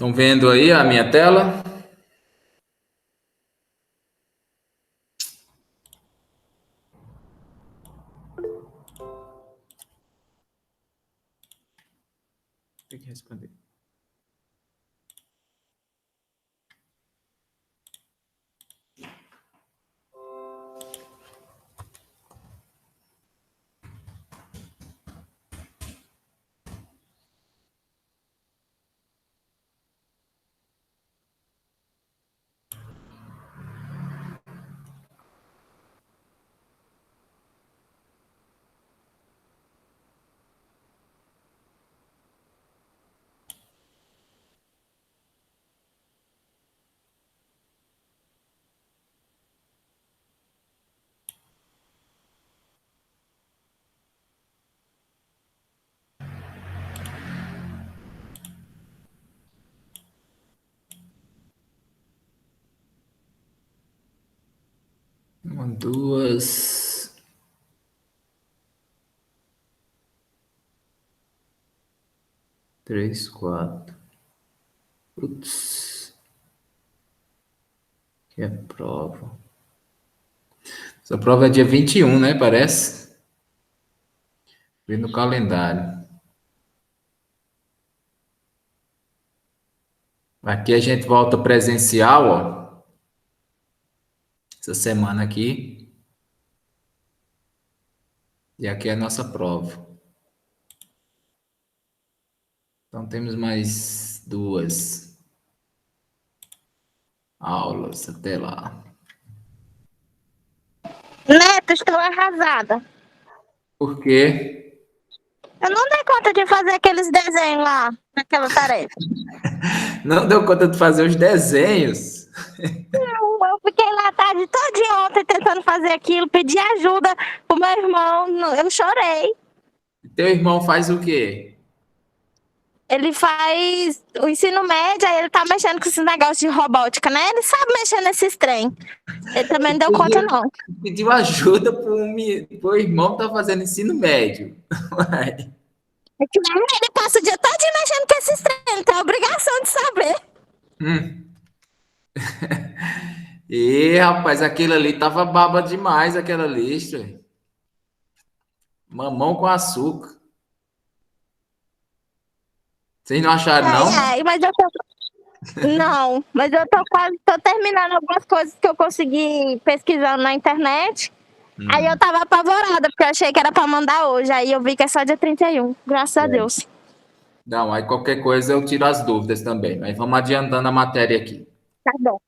Estão vendo aí a minha tela? Tem que responder. Uma, duas. Três, quatro. Putz. Que é prova. Essa prova é dia 21, né? Parece. Vi no calendário. Aqui a gente volta presencial, ó. Essa semana aqui. E aqui é a nossa prova. Então temos mais duas aulas até lá. Neto, estou arrasada. Por quê? Eu não dei conta de fazer aqueles desenhos lá, naquela tarefa. Não deu conta de fazer os desenhos? Eu fiquei lá a tarde toda ontem tentando fazer aquilo, pedi ajuda pro meu irmão, eu chorei. Teu irmão faz o quê? Ele faz o ensino médio, aí ele tá mexendo com esse negócio de robótica, né? Ele sabe mexer nesses trem. Ele também não deu conta, não. Pediu ajuda pro irmão que tá fazendo ensino médio. Ele passa o dia todo mexendo com esses trem, ele tem a obrigação de saber. E, rapaz, aquele ali tava baba demais, aquela lista. Mamão com açúcar. Vocês não acharam, não? Mas eu tô... Não, mas eu tô terminando algumas coisas que eu consegui pesquisando na internet. Aí eu tava apavorada, porque eu achei que era pra mandar hoje. Aí eu vi que é só dia 31, graças a Deus. Não, aí qualquer coisa eu tiro as dúvidas também. Mas vamos adiantando a matéria aqui. Tá bom.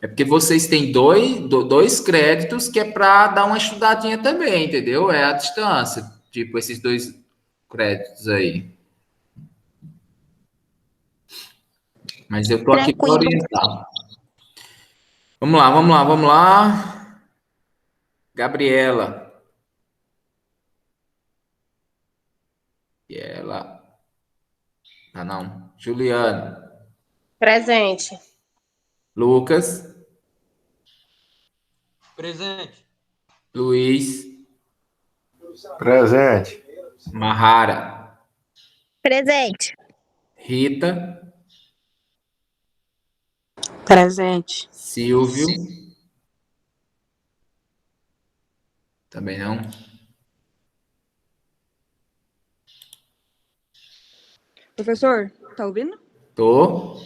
É porque vocês têm dois créditos que é para dar uma estudadinha também, entendeu? É a distância. Tipo, esses dois créditos aí. Mas eu tô aqui para Tranquilo. orientar. Vamos lá, vamos lá, vamos lá. Gabriela. E ela. Ah, não. Juliano. Presente. Lucas. Presente. Luiz. Presente. Mahara. Presente. Rita. Presente. Silvio. Também não. Professor, tá ouvindo? Tô.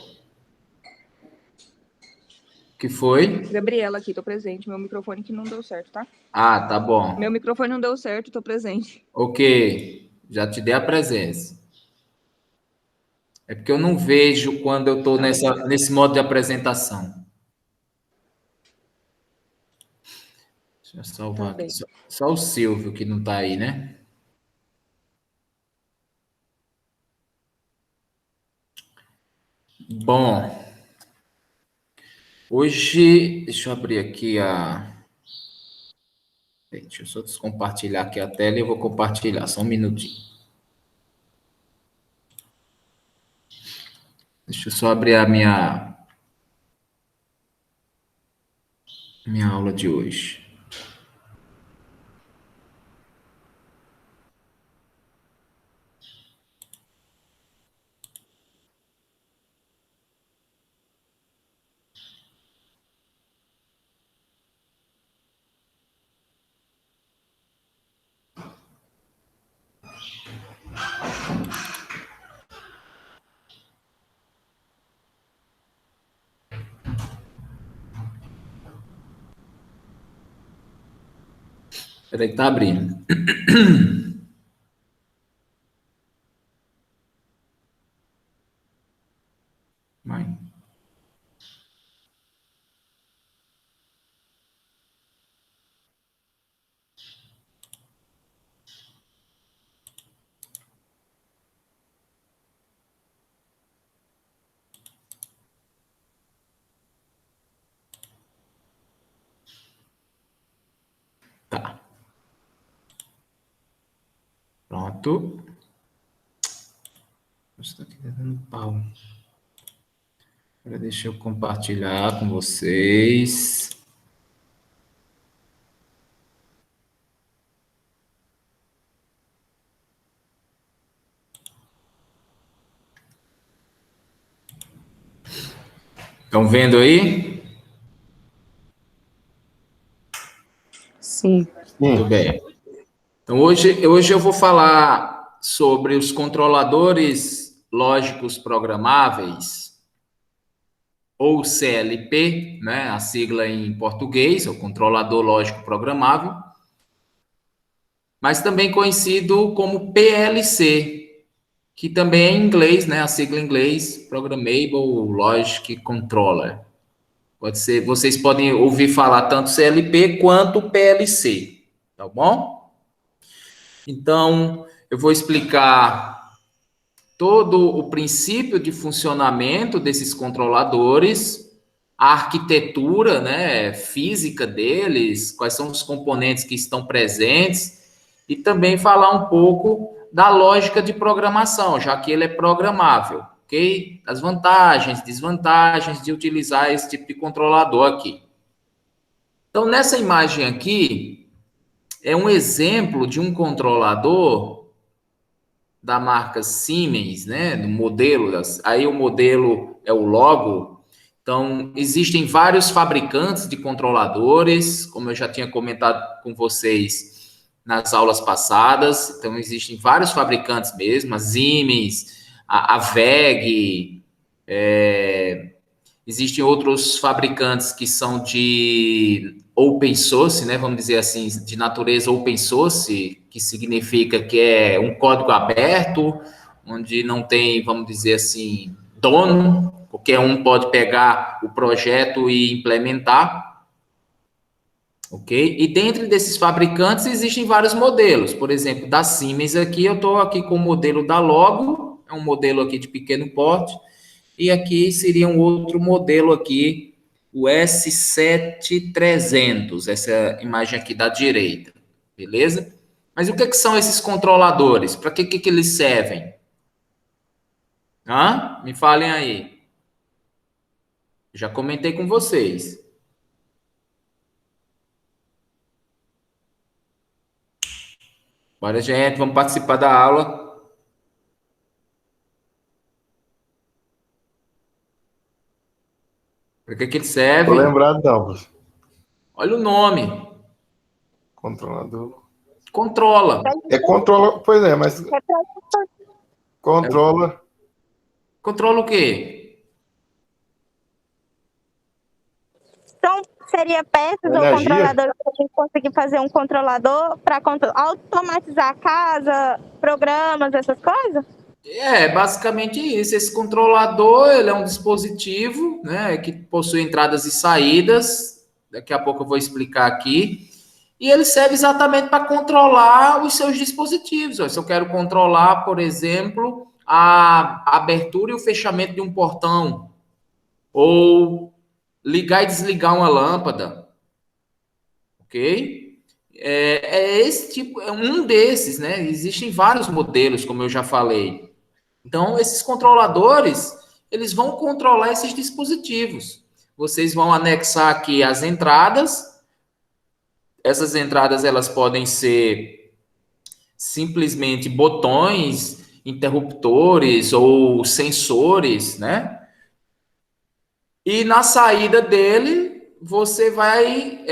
Que foi? Gabriela aqui, tô presente. Meu microfone que não deu certo, tá? Ah, tá bom. Meu microfone não deu certo, tô presente. Ok. Já te dei a presença. É porque eu não vejo quando eu tô nesse modo de apresentação. Deixa eu salvar Tá aqui. bem. Só o Silvio que não tá aí, né? Bom, hoje, deixa eu abrir aqui deixa eu só descompartilhar aqui a tela e eu vou compartilhar, só um minutinho. Deixa eu só abrir a minha aula de hoje. Peraí que tá abrindo. Vai. Tá. Pronto. Está aqui dando pau. Agora deixa eu compartilhar com vocês. Estão vendo aí? Sim. Muito bem. Então, hoje eu vou falar sobre os controladores lógicos programáveis, ou CLP, né? A sigla em português, o controlador lógico programável, mas também conhecido como PLC, que também é em inglês, né? A sigla em inglês, Programmable Logic Controller. Pode ser, vocês podem ouvir falar tanto CLP quanto PLC, tá bom? Então, eu vou explicar todo o princípio de funcionamento desses controladores, a arquitetura, né, física deles, quais são os componentes que estão presentes, e também falar um pouco da lógica de programação, já que ele é programável, ok? As vantagens, desvantagens de utilizar esse tipo de controlador aqui. Então, nessa imagem aqui, é um exemplo de um controlador da marca Siemens, né? Do modelo, aí o modelo é o logo. Então, existem vários fabricantes de controladores, como eu já tinha comentado com vocês nas aulas passadas. Então, existem vários fabricantes mesmo, a Siemens, a WEG, existem outros fabricantes que são de open source, né? Vamos dizer assim, de natureza open source, que significa que é um código aberto, onde não tem, vamos dizer assim, dono, qualquer um pode pegar o projeto e implementar, ok? E dentro desses fabricantes existem vários modelos, por exemplo, da Siemens aqui, eu estou aqui com o modelo da Logo, é um modelo aqui de pequeno porte, e aqui seria um outro modelo aqui, o S7300, essa imagem aqui da direita, beleza? Mas o que são esses controladores? Para que eles servem? Me falem aí. Já comentei com vocês. Bora, gente, vamos participar da aula. Para que ele serve? Tô lembrado, não, professor. Olha o nome. Controlador. Controla. É controla, pois é, mas controla. Então, Controla o quê? seria peças ou Energia? controladores para a gente conseguir fazer um controlador para automatizar a casa, programas, essas coisas? Basicamente isso. Esse controlador, ele é um dispositivo, né, que possui entradas e saídas. Daqui a pouco eu vou explicar aqui. E ele serve exatamente para controlar os seus dispositivos. Se eu quero controlar, por exemplo, a abertura e o fechamento de um portão, ou ligar e desligar uma lâmpada, ok? Esse tipo, é um desses, né? Existem vários modelos, como eu já falei. Então, esses controladores, eles vão controlar esses dispositivos. Vocês vão anexar aqui as entradas. Essas entradas, elas podem ser simplesmente botões, interruptores ou sensores, né? E na saída dele, você vai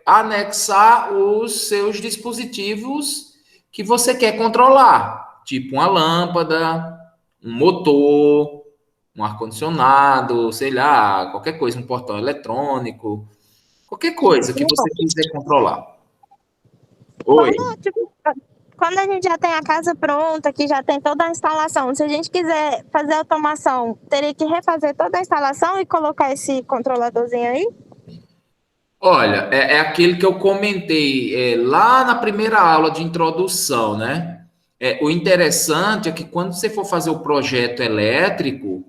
anexar os seus dispositivos que você quer controlar. tipo uma lâmpada, um motor, um ar-condicionado, sei lá, qualquer coisa, um portão eletrônico, qualquer coisa que você quiser controlar. Oi. Quando a gente já tem a casa pronta, que já tem toda a instalação, se a gente quiser fazer automação, teria que refazer toda a instalação e colocar esse controladorzinho aí? Olha, é aquele que eu comentei lá na primeira aula de introdução, né? O interessante é que quando você for fazer o projeto elétrico,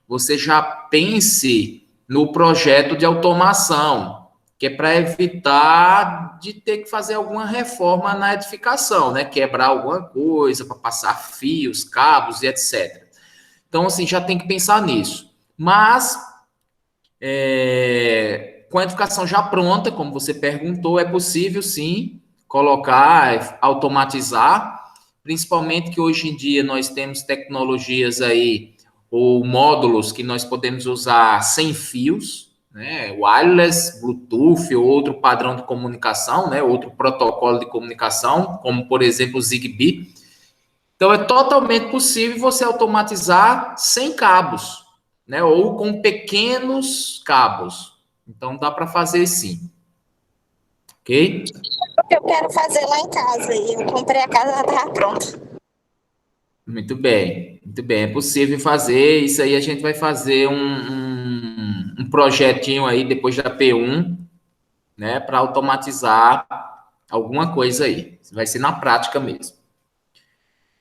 você já pense no projeto de automação, que é para evitar de ter que fazer alguma reforma na edificação, né? Quebrar alguma coisa para passar fios, cabos e etc. Então, assim, já tem que pensar nisso. Mas, com a edificação já pronta, como você perguntou, é possível, sim, colocar, automatizar, principalmente que hoje em dia nós temos tecnologias aí, ou módulos que nós podemos usar sem fios, né? Wireless, Bluetooth ou outro padrão de comunicação, né? Outro protocolo de comunicação, como por exemplo o Zigbee. Então é totalmente possível você automatizar sem cabos, né? Ou com pequenos cabos. Então dá para fazer sim. Ok? Eu quero fazer lá em casa e eu comprei a casa, ela estava pronta. Muito bem, muito bem. É possível fazer. Isso aí a gente vai fazer um projetinho aí depois da P1, né, para automatizar alguma coisa aí. Vai ser na prática mesmo.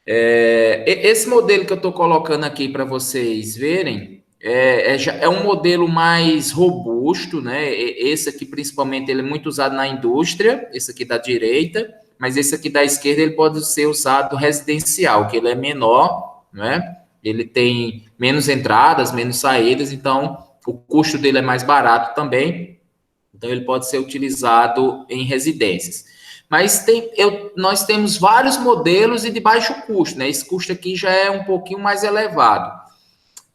Esse modelo que eu estou colocando aqui para vocês verem é um modelo mais robusto, né? Esse aqui, principalmente, ele é muito usado na indústria, esse aqui da direita, mas esse aqui da esquerda ele pode ser usado residencial, que ele é menor, né? Ele tem menos entradas, menos saídas, então o custo dele é mais barato também, então ele pode ser utilizado em residências. Mas nós temos vários modelos e de baixo custo, né? Esse custo aqui já é um pouquinho mais elevado.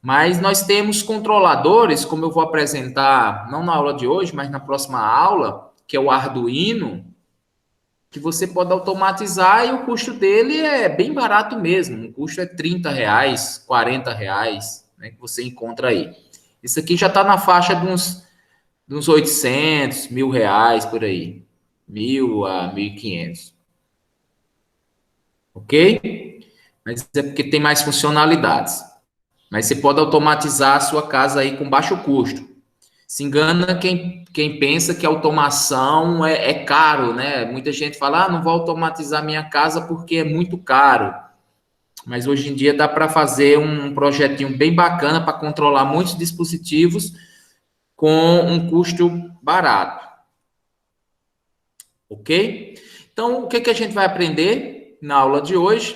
Mas nós temos controladores, como eu vou apresentar, não na aula de hoje, mas na próxima aula, que é o Arduino, que você pode automatizar e o custo dele é bem barato mesmo. O custo é R$30, R$40, né, que você encontra aí. Isso aqui já está na faixa de uns 800, R$1.000 por aí. 1.000 a 1.500. Ok? Mas é porque tem mais funcionalidades. Mas você pode automatizar a sua casa aí com baixo custo. Se engana quem pensa que automação é caro, né? Muita gente fala, não vou automatizar minha casa porque é muito caro. Mas hoje em dia dá para fazer um projetinho bem bacana para controlar muitos dispositivos com um custo barato. Ok? Então, o que a gente vai aprender na aula de hoje?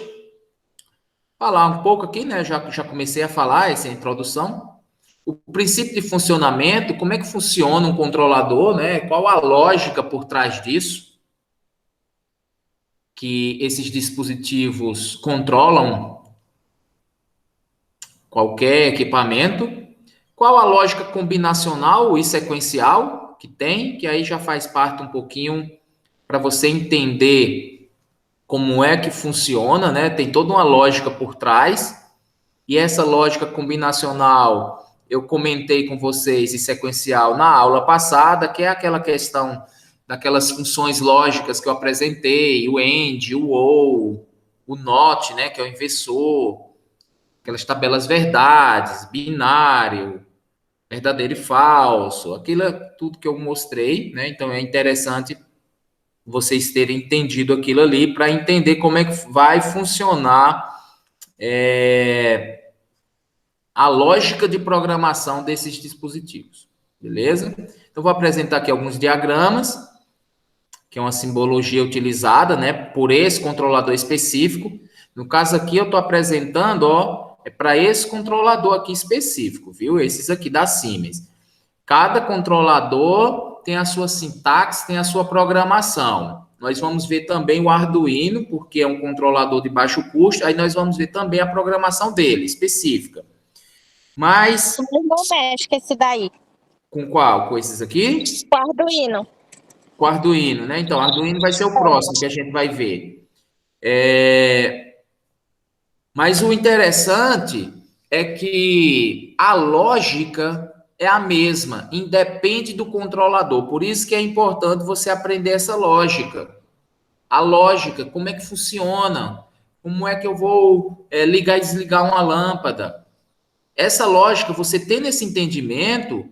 Falar um pouco aqui, né? Já comecei a falar essa introdução. O princípio de funcionamento, como é que funciona um controlador, né? Qual a lógica por trás disso? Que esses dispositivos controlam qualquer equipamento. Qual a lógica combinacional e sequencial que tem, que aí já faz parte um pouquinho para você entender como é que funciona, né? Tem toda uma lógica por trás. E essa lógica combinacional eu comentei com vocês e sequencial na aula passada, que é aquela questão daquelas funções lógicas que eu apresentei, o AND, o OR, o NOT, né, que é o inversor, aquelas tabelas verdades, binário, verdadeiro e falso, aquilo é tudo que eu mostrei, né? Então é interessante vocês terem entendido aquilo ali para entender como é que vai funcionar a lógica de programação desses dispositivos, beleza? Então, vou apresentar aqui alguns diagramas, que é uma simbologia utilizada, né, por esse controlador específico. No caso aqui, eu estou apresentando, é para esse controlador aqui específico, viu? Esses aqui da Siemens. Cada controlador tem a sua sintaxe, tem a sua programação. Nós vamos ver também o Arduino, porque é um controlador de baixo custo, aí nós vamos ver também a programação dele, específica. Mas... Não mexe com esse daí. Com qual? Com esses aqui? Com o Arduino. Com o Arduino, né? Então, o Arduino vai ser o próximo que a gente vai ver. Mas o interessante é que a lógica é a mesma, independe do controlador. Por isso que é importante você aprender essa lógica. A lógica, como é que funciona? Como é que eu vou ligar e desligar uma lâmpada? Essa lógica, você tendo esse entendimento,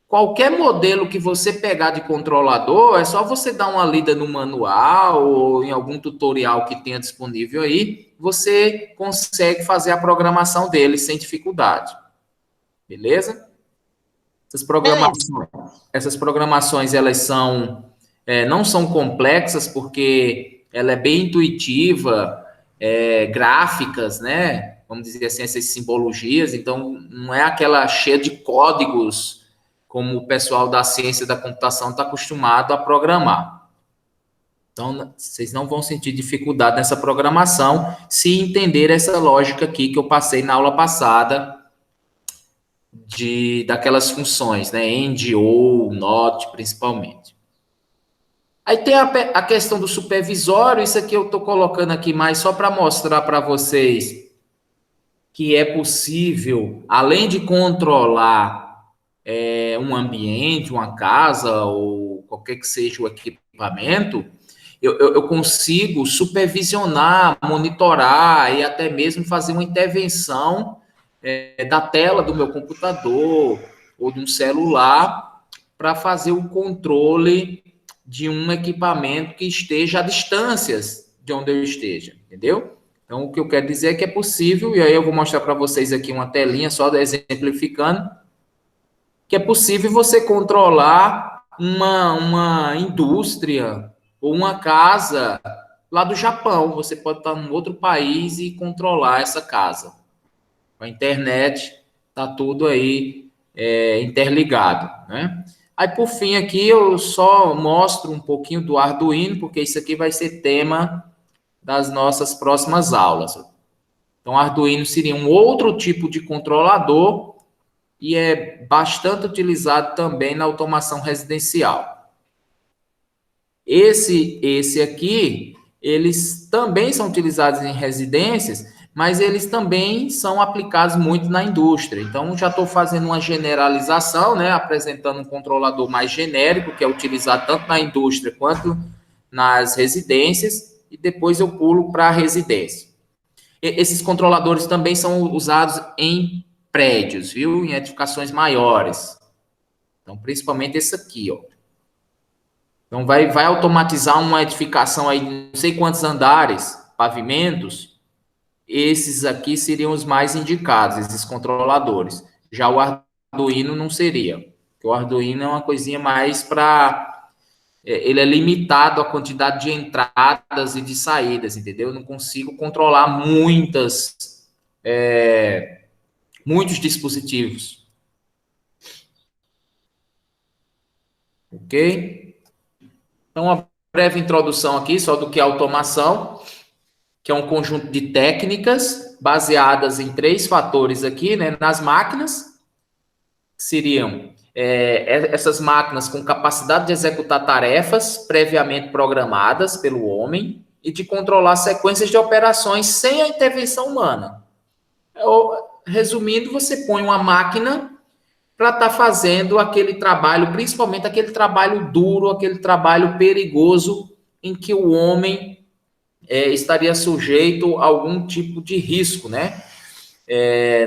qualquer modelo que você pegar de controlador, é só você dar uma lida no manual ou em algum tutorial que tenha disponível aí, você consegue fazer a programação dele sem dificuldade. Beleza? Essas programações elas são, não são complexas, porque ela é bem intuitiva, gráficas, né? Vamos dizer assim, essas simbologias, então não é aquela cheia de códigos como o pessoal da ciência da computação está acostumado a programar. Então, vocês não vão sentir dificuldade nessa programação se entender essa lógica aqui que eu passei na aula passada, daquelas funções, né? AND, OR, NOT, principalmente. Aí tem a questão do supervisório, isso aqui eu estou colocando aqui mais só para mostrar para vocês que é possível, além de controlar um ambiente, uma casa, ou qualquer que seja o equipamento, eu consigo supervisionar, monitorar e até mesmo fazer uma intervenção da tela do meu computador ou de um celular para fazer o controle de um equipamento que esteja a distâncias de onde eu esteja, entendeu? Então, o que eu quero dizer é que é possível, e aí eu vou mostrar para vocês aqui uma telinha só exemplificando, que é possível você controlar uma indústria ou uma casa lá do Japão. Você pode estar em outro país e controlar essa casa. Com a internet, está tudo aí interligado, né? Aí, por fim, aqui eu só mostro um pouquinho do Arduino, porque isso aqui vai ser tema das nossas próximas aulas. Então, Arduino seria um outro tipo de controlador e é bastante utilizado também na automação residencial. Esse aqui, eles também são utilizados em residências, mas eles também são aplicados muito na indústria. Então, já estou fazendo uma generalização, né, apresentando um controlador mais genérico, que é utilizado tanto na indústria quanto nas residências, e depois eu pulo para a residência. Esses controladores também são usados em prédios, viu? Em edificações maiores. Então, principalmente esse aqui, ó. Então, vai automatizar uma edificação aí de não sei quantos andares, pavimentos. Esses aqui seriam os mais indicados, esses controladores. Já o Arduino não seria. Porque o Arduino é uma coisinha mais para... ele é limitado à quantidade de entradas e de saídas, entendeu? Eu não consigo controlar muitos dispositivos. Ok? Então, uma breve introdução aqui, só do que é automação, que é um conjunto de técnicas baseadas em 3 fatores aqui, né? Nas máquinas, que seriam essas máquinas com capacidade de executar tarefas previamente programadas pelo homem e de controlar sequências de operações sem a intervenção humana. Resumindo, você põe uma máquina para estar fazendo aquele trabalho, principalmente aquele trabalho duro, aquele trabalho perigoso, em que o homem estaria sujeito a algum tipo de risco, né?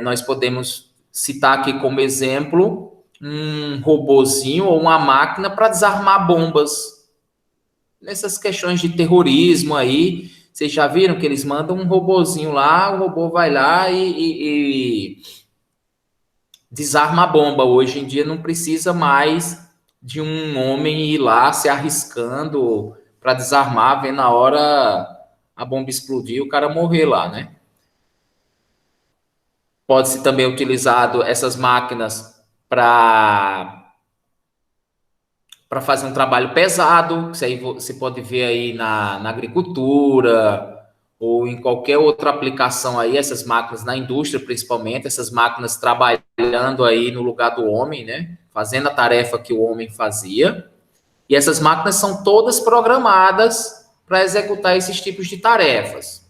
Nós podemos citar aqui como exemplo um robozinho ou uma máquina para desarmar bombas. Nessas questões de terrorismo aí, vocês já viram que eles mandam um robozinho lá, o robô vai lá e desarma a bomba. Hoje em dia não precisa mais de um homem ir lá se arriscando para desarmar, vendo na hora a bomba explodir e o cara morrer lá, né? Pode-se também utilizado essas máquinas para fazer um trabalho pesado, isso aí você pode ver aí na agricultura ou em qualquer outra aplicação aí, essas máquinas na indústria principalmente, essas máquinas trabalhando aí no lugar do homem, né? Fazendo a tarefa que o homem fazia. E essas máquinas são todas programadas para executar esses tipos de tarefas.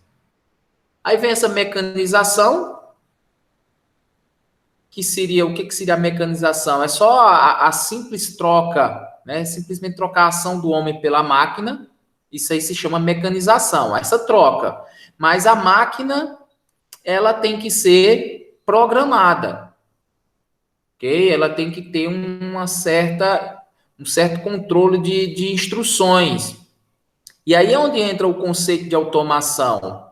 Aí vem essa mecanização, que seria, o que seria a mecanização? É só a simples troca, né? Simplesmente trocar a ação do homem pela máquina. Isso aí se chama mecanização, essa troca. Mas a máquina, ela tem que ser programada, ok? Ela tem que ter um certo controle de instruções. E aí é onde entra o conceito de automação,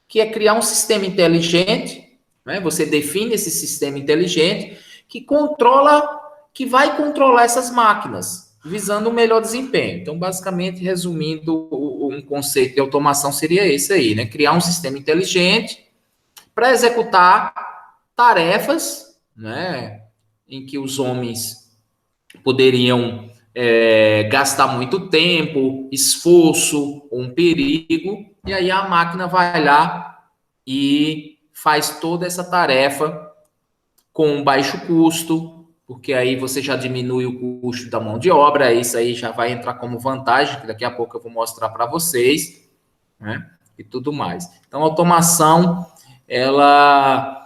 que é criar um sistema inteligente, né? Você define esse sistema inteligente que vai controlar essas máquinas, visando um melhor desempenho. Então, basicamente, resumindo, um conceito de automação seria esse aí, né? Criar um sistema inteligente para executar tarefas, né, em que os homens poderiam gastar muito tempo, esforço, um perigo, e aí a máquina vai lá e faz toda essa tarefa com baixo custo, porque aí você já diminui o custo da mão de obra, isso aí já vai entrar como vantagem, que daqui a pouco eu vou mostrar para vocês, né, e tudo mais. Então, a automação, ela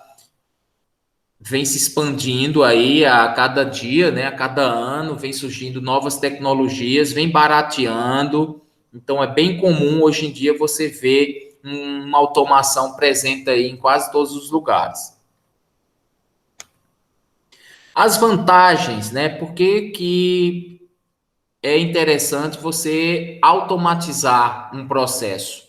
vem se expandindo aí a cada dia, né? A cada ano vem surgindo novas tecnologias, vem barateando. Então é bem comum hoje em dia você ver uma automação presente aí em quase todos os lugares. As vantagens, né? Por que é interessante você automatizar um processo?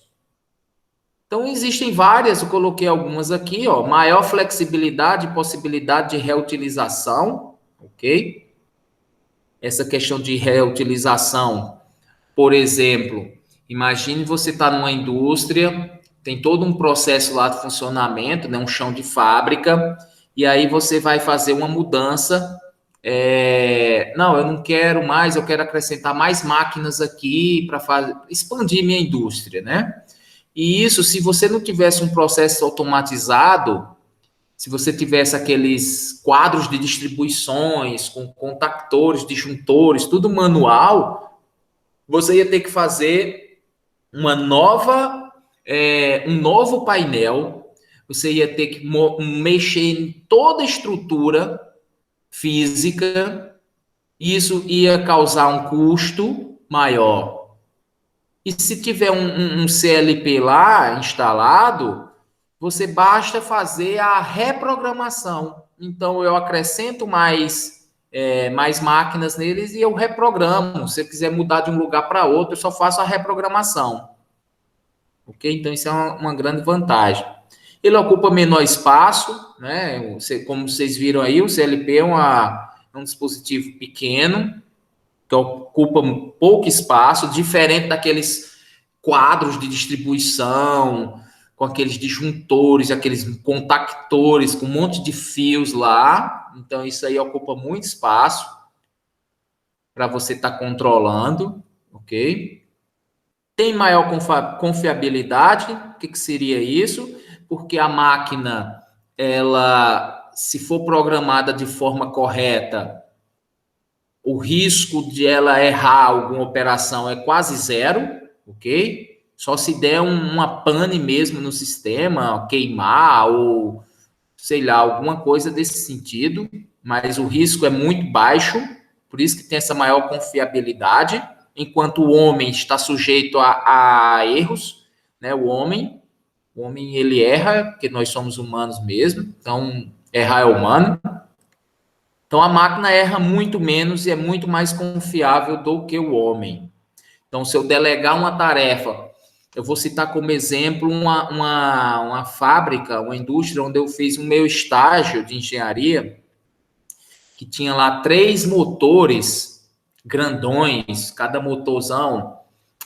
Então, existem várias, eu coloquei algumas aqui, ó. Maior flexibilidade e possibilidade de reutilização, ok? Essa questão de reutilização, por exemplo, imagine você está numa indústria, tem todo um processo lá de funcionamento, né, um chão de fábrica, e aí você vai fazer uma mudança. Não, eu não quero mais, eu quero acrescentar mais máquinas aqui para expandir minha indústria, né? E isso, se você não tivesse um processo automatizado, se você tivesse aqueles quadros de distribuições, com contactores, disjuntores, tudo manual, você ia ter que fazer um novo painel, você ia ter que mexer em toda a estrutura física, e isso ia causar um custo maior. E se tiver um CLP lá instalado, você basta fazer a reprogramação. Então, eu acrescento mais máquinas neles e eu reprogramo. Se eu quiser mudar de um lugar para outro, eu só faço a reprogramação. Ok? Então, isso é uma grande vantagem. Ele ocupa menor espaço, né? Como vocês viram aí, o CLP é um dispositivo pequeno, que ocupa pouco espaço, diferente daqueles quadros de distribuição, com aqueles disjuntores, aqueles contactores, com um monte de fios lá. Então, isso aí ocupa muito espaço para você estar controlando, ok? Tem maior confiabilidade. O que seria isso? Porque a máquina, ela, se for programada de forma correta, o risco de ela errar alguma operação é quase zero, ok? Só se der uma pane mesmo no sistema, queimar ou, sei lá, alguma coisa desse sentido, mas o risco é muito baixo, por isso que tem essa maior confiabilidade, enquanto o homem está sujeito a erros, né? O homem, ele erra, porque nós somos humanos mesmo, então errar é humano. Então, a máquina erra muito menos e é muito mais confiável do que o homem. Então, se eu delegar uma tarefa, eu vou citar como exemplo uma fábrica, uma indústria onde eu fiz o meu estágio de engenharia, que tinha lá 3 motores grandões, cada motorzão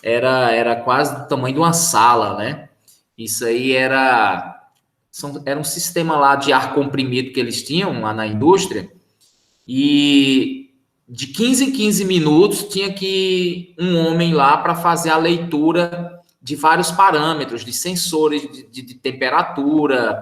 era quase do tamanho de uma sala, né? Isso aí era um sistema lá de ar comprimido que eles tinham lá na indústria, e de 15 em 15 minutos tinha que um homem lá para fazer a leitura de vários parâmetros, de sensores de temperatura,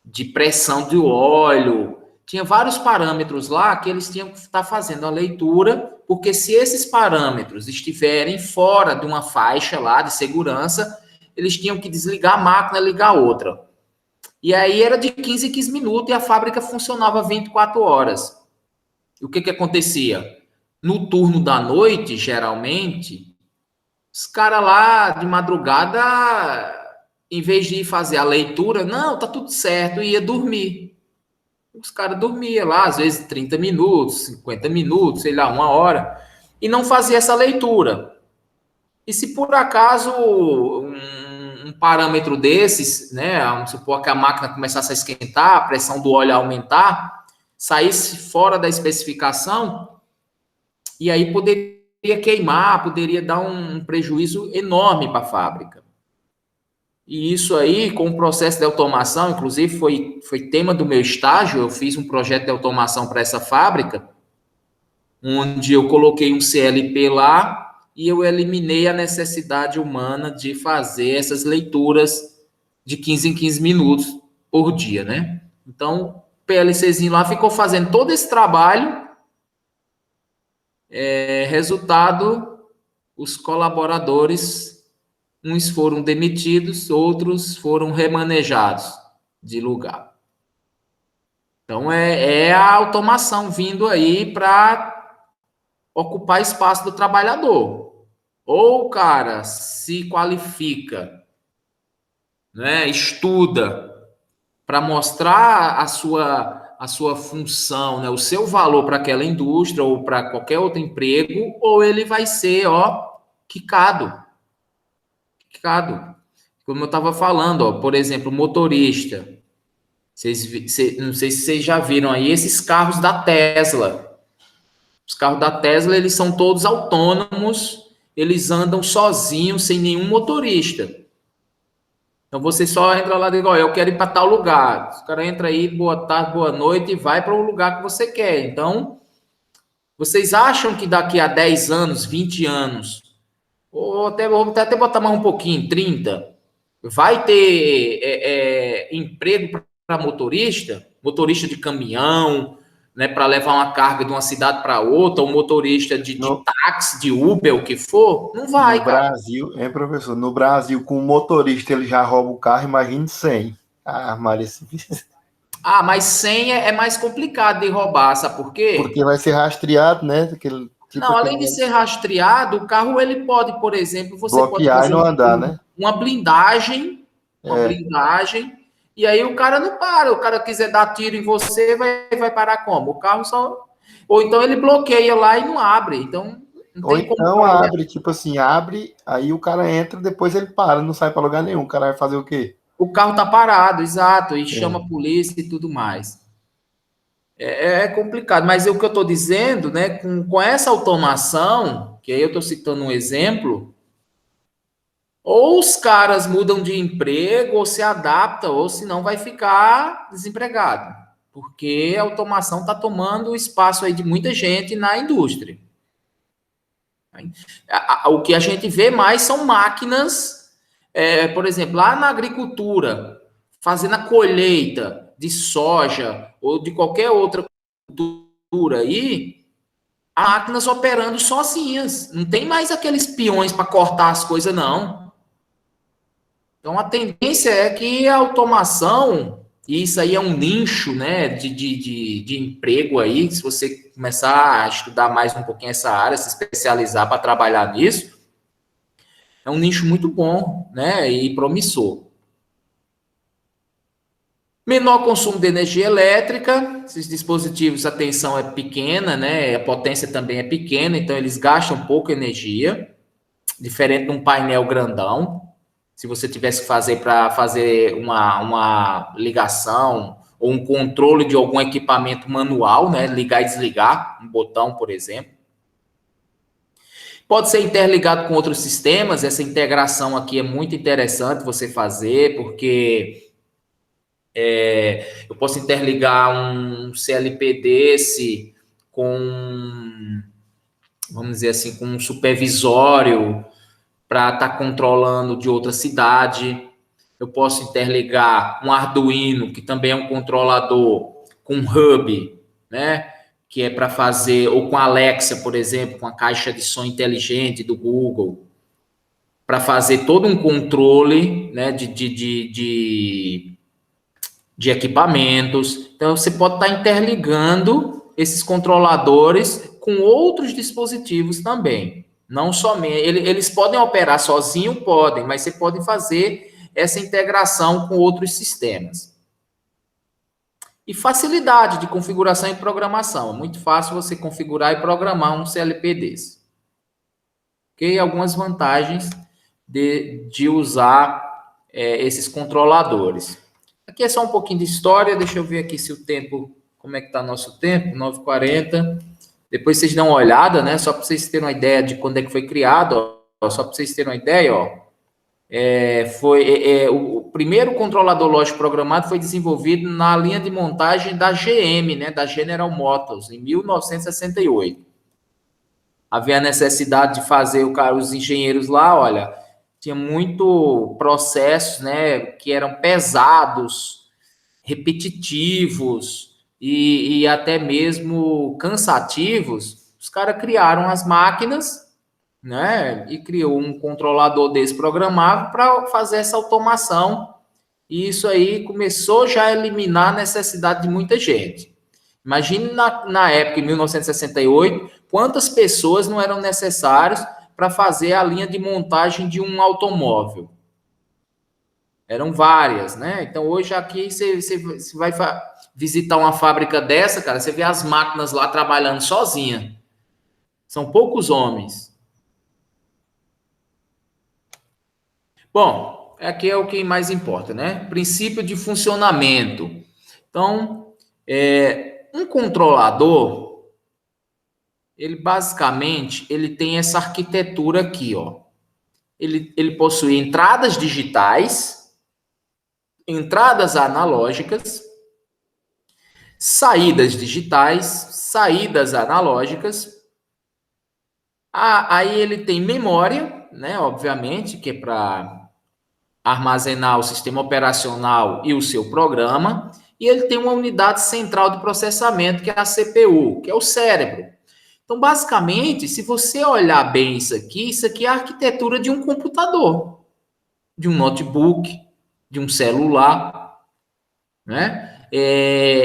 de pressão do óleo. Tinha vários parâmetros lá que eles tinham que estar fazendo a leitura, porque se esses parâmetros estiverem fora de uma faixa lá de segurança, eles tinham que desligar a máquina e ligar outra. E aí era de 15 em 15 minutos e a fábrica funcionava 24 horas. E o que acontecia? No turno da noite, geralmente, os caras lá de madrugada, em vez de fazer a leitura, não, tá tudo certo, ia dormir. Os caras dormiam lá, às vezes 30 minutos, 50 minutos, sei lá, 1 hora, e não fazia essa leitura. E se por acaso um parâmetro desses, né, vamos supor que a máquina começasse a esquentar, a pressão do óleo aumentar, saísse fora da especificação, e aí poderia queimar, poderia dar um prejuízo enorme para a fábrica. E isso aí, com o processo de automação, inclusive foi tema do meu estágio, eu fiz um projeto de automação para essa fábrica, onde eu coloquei um CLP lá e eu eliminei a necessidade humana de fazer essas leituras de 15 em 15 minutos por dia, né? Então, o PLCzinho lá ficou fazendo todo esse trabalho. Resultado, os colaboradores, uns foram demitidos, outros foram remanejados de lugar. Então, é a automação vindo aí para ocupar espaço do trabalhador. Ou o cara se qualifica, né, estuda para mostrar a sua função, né, o seu valor para aquela indústria ou para qualquer outro emprego, ou ele vai ser, quicado. Como eu estava falando, por exemplo, motorista. Não sei se vocês já viram aí esses carros da Tesla. Os carros da Tesla, eles são todos autônomos, eles andam sozinhos, sem nenhum motorista. Então, você só entra lá e diz, eu quero ir para tal lugar. Os caras entram aí, boa tarde, boa noite, e vai para o lugar que você quer. Então, vocês acham que daqui a 10 anos, 20 anos, ou vou até botar mais um pouquinho, 30, vai ter emprego para motorista de caminhão, né, para levar uma carga de uma cidade para outra, ou motorista de táxi, de Uber, o que for, não vai, no cara. Brasil, professor? No Brasil, com o motorista, ele já rouba o carro, imagine 100. Ah, Maria. Mas 100 é mais complicado de roubar, sabe por quê? Porque vai ser rastreado, né? Além de ser rastreado, o carro, ele pode, por exemplo, você bloquear pode fazer e não andar, né? uma blindagem, e aí o cara não para. O cara quiser dar tiro em você, vai parar como? O carro só... Ou então ele bloqueia lá e não abre. Então, não Ou tem como então parar. abre, tipo assim, abre, aí o cara entra, depois ele para, não sai para lugar nenhum. O cara vai fazer o quê? O carro tá parado, exato, e chama a polícia e tudo mais. É complicado, mas o que eu estou dizendo, né, com essa automação, que aí eu estou citando um exemplo, ou os caras mudam de emprego, ou se adaptam, ou senão vai ficar desempregado, porque a automação está tomando espaço aí de muita gente na indústria. O que a gente vê mais são máquinas, por exemplo, lá na agricultura, fazendo a colheita de soja ou de qualquer outra cultura aí, máquinas operando sozinhas. Não tem mais aqueles peões para cortar as coisas, não. Então, a tendência é que a automação, e isso aí é um nicho, né, de emprego aí, se você começar a estudar mais um pouquinho essa área, se especializar para trabalhar nisso, é um nicho muito bom, né, e promissor. Menor consumo de energia elétrica, esses dispositivos, a tensão é pequena, né, a potência também é pequena, então eles gastam pouca energia, diferente de um painel grandão. Se você tivesse que fazer para fazer uma ligação ou um controle de algum equipamento manual, né, ligar e desligar, um botão, por exemplo. Pode ser interligado com outros sistemas, essa integração aqui é muito interessante você fazer, porque eu posso interligar um CLP desse com, vamos dizer assim, com um supervisório para estar controlando de outra cidade. Eu posso interligar um Arduino, que também é um controlador, com um hub, né? Que é para fazer, ou com a Alexa, por exemplo, com a caixa de som inteligente do Google, para fazer todo um controle, né, de equipamentos. Então, você pode estar interligando esses controladores com outros dispositivos também. Não somente. Eles podem operar sozinho, podem, mas você pode fazer essa integração com outros sistemas. E facilidade de configuração e programação. É muito fácil você configurar e programar um CLP desse. Ok? Algumas vantagens de usar esses controladores. Aqui é só um pouquinho de história. Deixa eu ver aqui se o tempo... Como é que está nosso tempo? 9h40. Depois vocês dão uma olhada, né? Só para vocês terem uma ideia de quando é que foi criado. Ó. Só para vocês terem uma ideia, ó. O primeiro controlador lógico programado foi desenvolvido na linha de montagem da GM, né, da General Motors, em 1968. Havia a necessidade de fazer os engenheiros lá, olha, tinha muito processos, né, que eram pesados, repetitivos e até mesmo cansativos. Os caras criaram as máquinas, né? E criou um controlador desse programável para fazer essa automação. E isso aí começou já a eliminar a necessidade de muita gente. Imagine na época, em 1968, quantas pessoas não eram necessárias para fazer a linha de montagem de um automóvel. Eram várias, né? Então, hoje aqui, você vai visitar uma fábrica dessa, cara, você vê as máquinas lá trabalhando sozinha. São poucos homens. Bom, aqui é o que mais importa, né? Princípio de funcionamento. Então, um controlador, ele basicamente, ele tem essa arquitetura aqui, ó. Ele possui entradas digitais, entradas analógicas, saídas digitais, saídas analógicas. Aí ele tem memória, né? Obviamente, que é para armazenar o sistema operacional e o seu programa, e ele tem uma unidade central de processamento, que é a CPU, que é o cérebro. Então, basicamente, se você olhar bem isso aqui é a arquitetura de um computador, de um notebook, de um celular, né?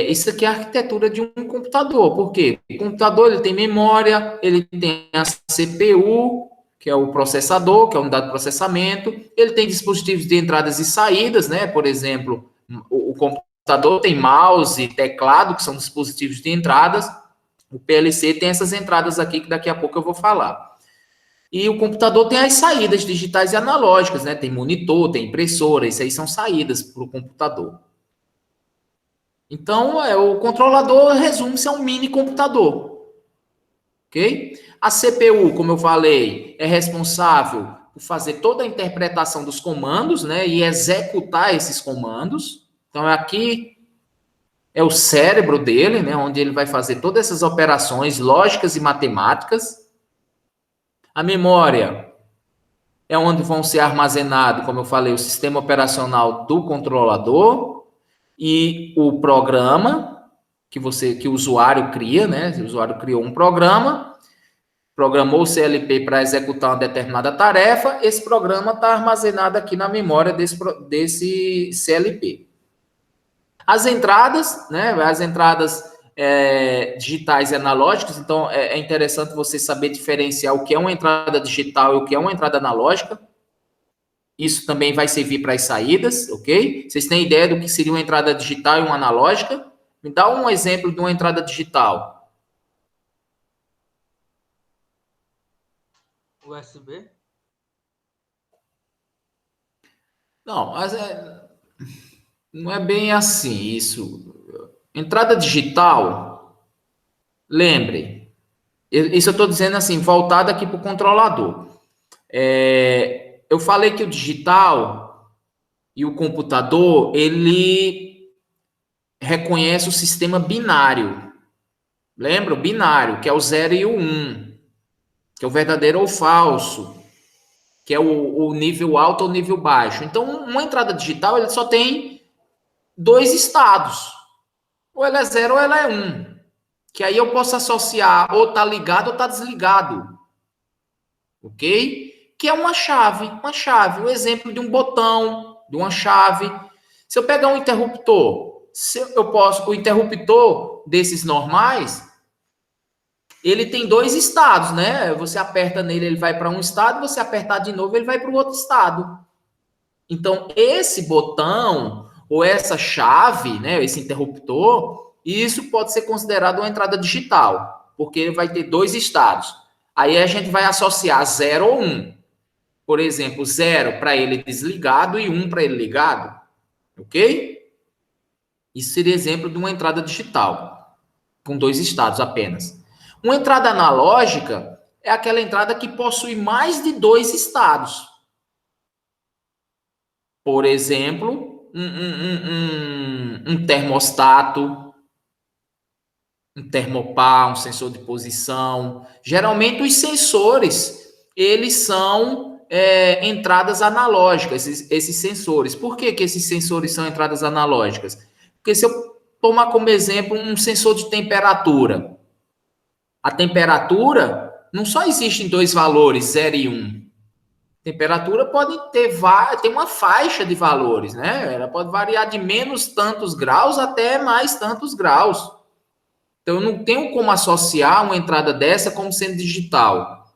Isso aqui é a arquitetura de um computador. Por quê? O computador ele tem memória, ele tem a CPU, que é o processador, que é a unidade de processamento. Ele tem dispositivos de entradas e saídas, né? Por exemplo, o computador tem mouse, teclado, que são dispositivos de entradas. O PLC tem essas entradas aqui, que daqui a pouco eu vou falar. E o computador tem as saídas digitais e analógicas, né? Tem monitor, tem impressora, isso aí são saídas para o computador. Então, o controlador, resume-se, é um mini computador. Ok? A CPU, como eu falei, é responsável por fazer toda a interpretação dos comandos, né? E executar esses comandos. Então, aqui é o cérebro dele, né? Onde ele vai fazer todas essas operações lógicas e matemáticas. A memória é onde vão ser armazenados, como eu falei, o sistema operacional do controlador e o programa que o usuário cria, né? O usuário criou um programa, programou o CLP para executar uma determinada tarefa, esse programa está armazenado aqui na memória desse CLP. As entradas, né? As entradas digitais e analógicas, então é interessante você saber diferenciar o que é uma entrada digital e o que é uma entrada analógica. Isso também vai servir para as saídas, ok? Vocês têm ideia do que seria uma entrada digital e uma analógica? Me dá um exemplo de uma entrada digital. USB? Não, mas não é bem assim isso. Entrada digital, lembre, isso eu estou dizendo assim, voltado aqui para o controlador. Eu falei que o digital e o computador, ele reconhece o sistema binário. Lembra? O binário, que é o 0 e o 1, que é o verdadeiro ou falso, que é o nível alto ou nível baixo. Então, uma entrada digital, ele só tem 2 estados. Ou ela é 0 ou ela é 1. Que aí eu posso associar ou tá ligado ou tá desligado. Ok? que é uma chave, o exemplo de um botão, de uma chave. Se eu pegar um interruptor, o interruptor desses normais, ele tem 2 estados, né? Você aperta nele, ele vai para um estado, você apertar de novo, ele vai para o outro estado. Então, esse botão ou essa chave, né, esse interruptor, isso pode ser considerado uma entrada digital, porque ele vai ter 2 estados. Aí a gente vai associar 0 ou 1. Por exemplo, 0 para ele desligado e 1 para ele ligado. Ok? Isso seria exemplo de uma entrada digital, com 2 estados apenas. Uma entrada analógica é aquela entrada que possui mais de 2 estados. Por exemplo, um termostato, um termopar, um sensor de posição. Geralmente os sensores, eles são entradas analógicas, esses sensores. Por que esses sensores são entradas analógicas? Porque se eu tomar como exemplo um sensor de temperatura, a temperatura não só existe em 2 valores, 0 e 1. Temperatura pode ter uma faixa de valores, né? Ela pode variar de menos tantos graus até mais tantos graus. Então, eu não tenho como associar uma entrada dessa como sendo digital.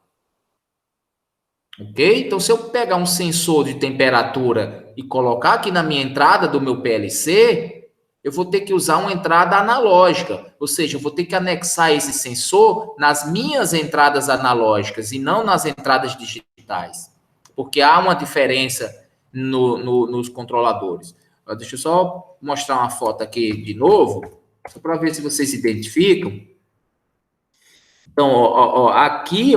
Ok? Então, se eu pegar um sensor de temperatura e colocar aqui na minha entrada do meu PLC, eu vou ter que usar uma entrada analógica. Ou seja, eu vou ter que anexar esse sensor nas minhas entradas analógicas e não nas entradas digitais. Porque há uma diferença nos controladores. Deixa eu só mostrar uma foto aqui de novo, só para ver se vocês identificam. Então, aqui,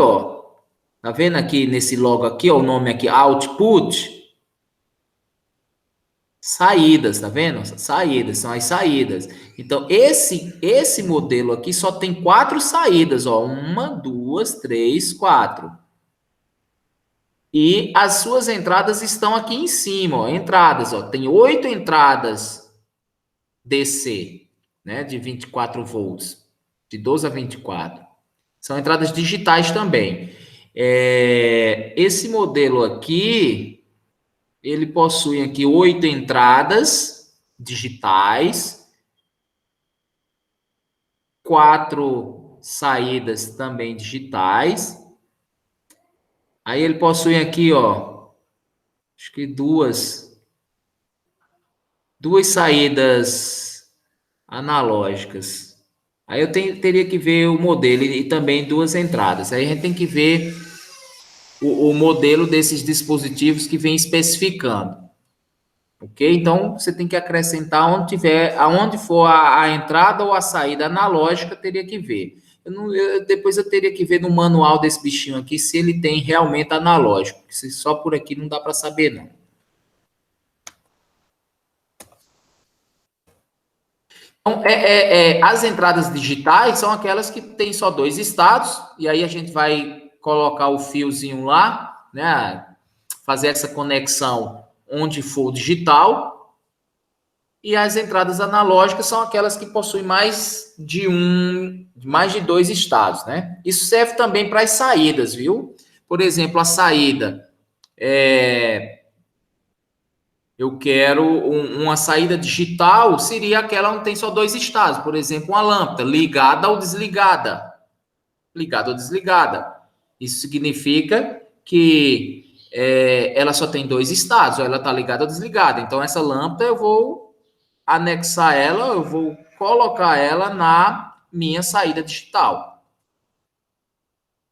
tá vendo aqui nesse logo aqui, o nome aqui, Output? Saídas, tá vendo? Saídas, são as saídas. Então, esse modelo aqui só tem 4 saídas, 1, 2, 3, 4. E as suas entradas estão aqui em cima, entradas, tem 8 entradas DC, né, de 24 volts, de 12 a 24. São entradas digitais também. Esse modelo aqui, ele possui aqui 8 entradas digitais, 4 saídas também digitais. Aí ele possui aqui, acho que duas saídas analógicas. Aí eu teria que ver o modelo e também 2 entradas. Aí a gente tem que ver o modelo desses dispositivos que vem especificando. Ok? Então, você tem que acrescentar aonde for a entrada ou a saída analógica, teria que ver. Depois eu teria que ver no manual desse bichinho aqui se ele tem realmente analógico. Se só por aqui não dá para saber, não. Então, as entradas digitais são aquelas que tem só 2 estados, e aí a gente vai colocar o fiozinho lá, né? Fazer essa conexão onde for digital. E as entradas analógicas são aquelas que possuem mais de 2 estados, né? Isso serve também para as saídas, viu? Por exemplo, a saída eu quero uma saída digital, seria aquela onde tem só 2 estados. Por exemplo, uma lâmpada ligada ou desligada. Ligada ou desligada. Isso significa que ela só tem 2 estados, ou ela está ligada ou desligada. Então, essa lâmpada eu vou anexar ela, eu vou colocar ela na minha saída digital.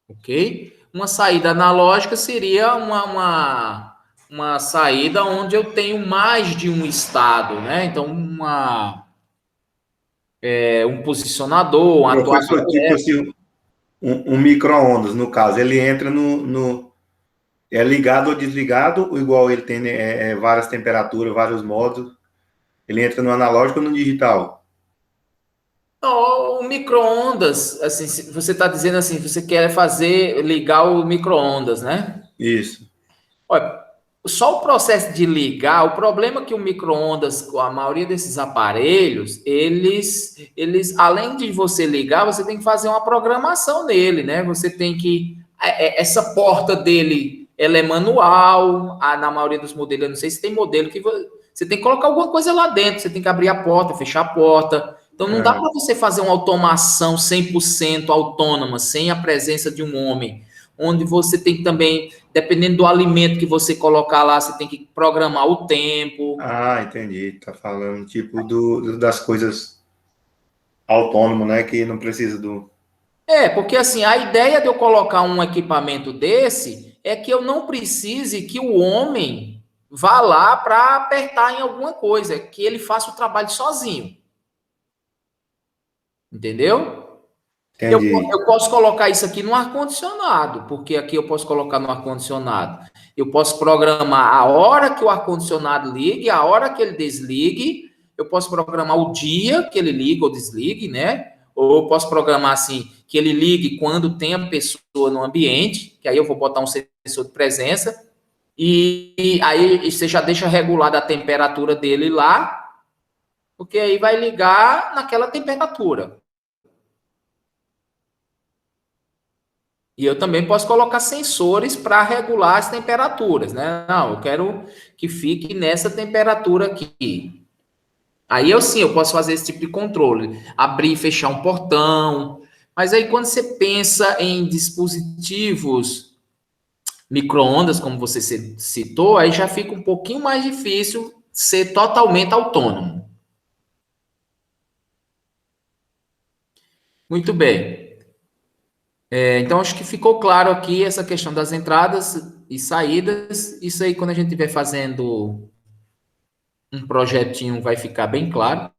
Ok? Uma saída analógica seria uma saída onde eu tenho mais de um estado, né? Então, um posicionador, uma Professor, tipo assim, um micro-ondas, no caso, ele entra é ligado ou desligado, igual ele tem várias temperaturas, vários modos. Ele entra no analógico ou no digital? O micro-ondas, assim, você está dizendo assim, você quer ligar o micro-ondas, né? Isso. Olha, só o processo de ligar, o problema é que o micro-ondas, a maioria desses aparelhos, eles, além de você ligar, você tem que fazer uma programação nele, né? Você tem que, essa porta dele, ela é manual, na maioria dos modelos, eu não sei se tem modelo que você tem que colocar alguma coisa lá dentro, você tem que abrir a porta, fechar a porta. Então, não dá para você fazer uma automação 100% autônoma, sem a presença de um homem, onde você tem que também, dependendo do alimento que você colocar lá, você tem que programar o tempo. Ah, entendi. Tá falando, tipo, das coisas autônomo, né? Que não precisa do... Porque assim, a ideia de eu colocar um equipamento desse é que eu não precise que o homem vá lá para apertar em alguma coisa, que ele faça o trabalho sozinho. Entendeu? Entendi. Eu posso colocar isso aqui no ar-condicionado, porque aqui eu posso colocar no ar-condicionado. Eu posso programar a hora que o ar-condicionado ligue, a hora que ele desligue. Eu posso programar o dia que ele liga ou desligue, né? Ou eu posso programar assim, que ele ligue quando tem a pessoa no ambiente, que aí eu vou botar um sensor de presença. E aí você já deixa regulada a temperatura dele lá, porque aí vai ligar naquela temperatura. E eu também posso colocar sensores para regular as temperaturas, né? Não, eu quero que fique nessa temperatura aqui. Aí eu posso fazer esse tipo de controle, abrir e fechar um portão. Mas aí quando você pensa em dispositivos micro-ondas, como você citou, aí já fica um pouquinho mais difícil ser totalmente autônomo. Muito bem. Então, acho que ficou claro aqui essa questão das entradas e saídas. Isso aí, quando a gente estiver fazendo um projetinho, vai ficar bem claro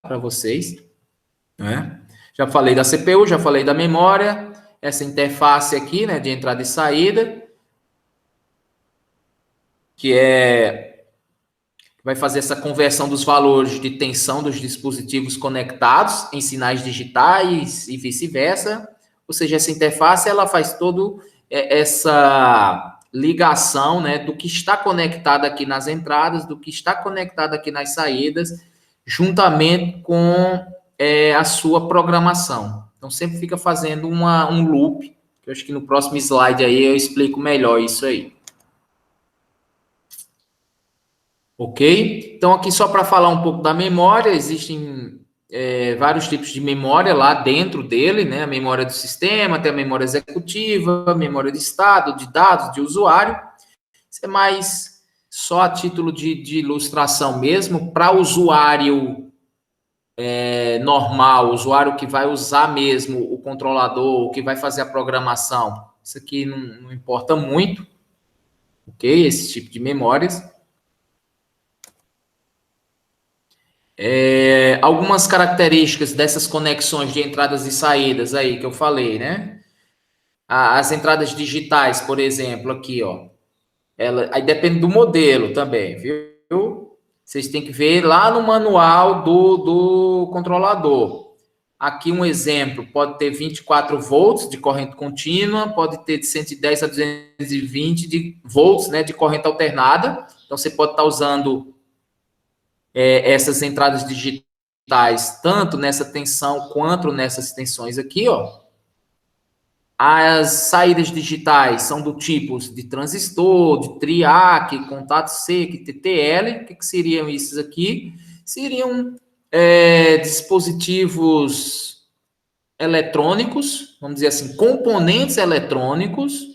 para vocês, né? Já falei da CPU, já falei da memória, essa interface aqui, né, de entrada e saída, que vai fazer essa conversão dos valores de tensão dos dispositivos conectados em sinais digitais e vice-versa. Ou seja, essa interface, ela faz toda essa ligação, né, do que está conectado aqui nas entradas, do que está conectado aqui nas saídas, juntamente com a sua programação. Então, sempre fica fazendo um loop, que eu acho que no próximo slide aí eu explico melhor isso aí. Ok? Então, aqui só para falar um pouco da memória, existem vários tipos de memória lá dentro dele, né? A memória do sistema, tem a memória executiva, a memória de estado, de dados, de usuário. Isso é mais só a título de ilustração mesmo, para o usuário normal, o usuário que vai usar mesmo o controlador, que vai fazer a programação. Isso aqui não importa muito, ok? Esse tipo de memórias. Algumas características dessas conexões de entradas e saídas aí que eu falei, né? As entradas digitais, por exemplo, aqui, ó. Aí depende do modelo também, viu? Vocês têm que ver lá no manual do controlador. Aqui um exemplo, pode ter 24 volts de corrente contínua, pode ter de 110 a 220 de volts, né, de corrente alternada. Então, você pode estar usando essas entradas digitais, tanto nessa tensão quanto nessas tensões aqui, ó. As saídas digitais são do tipo de transistor, de triac, contato seco, TTL. O que seriam esses aqui? Seriam dispositivos eletrônicos, vamos dizer assim, componentes eletrônicos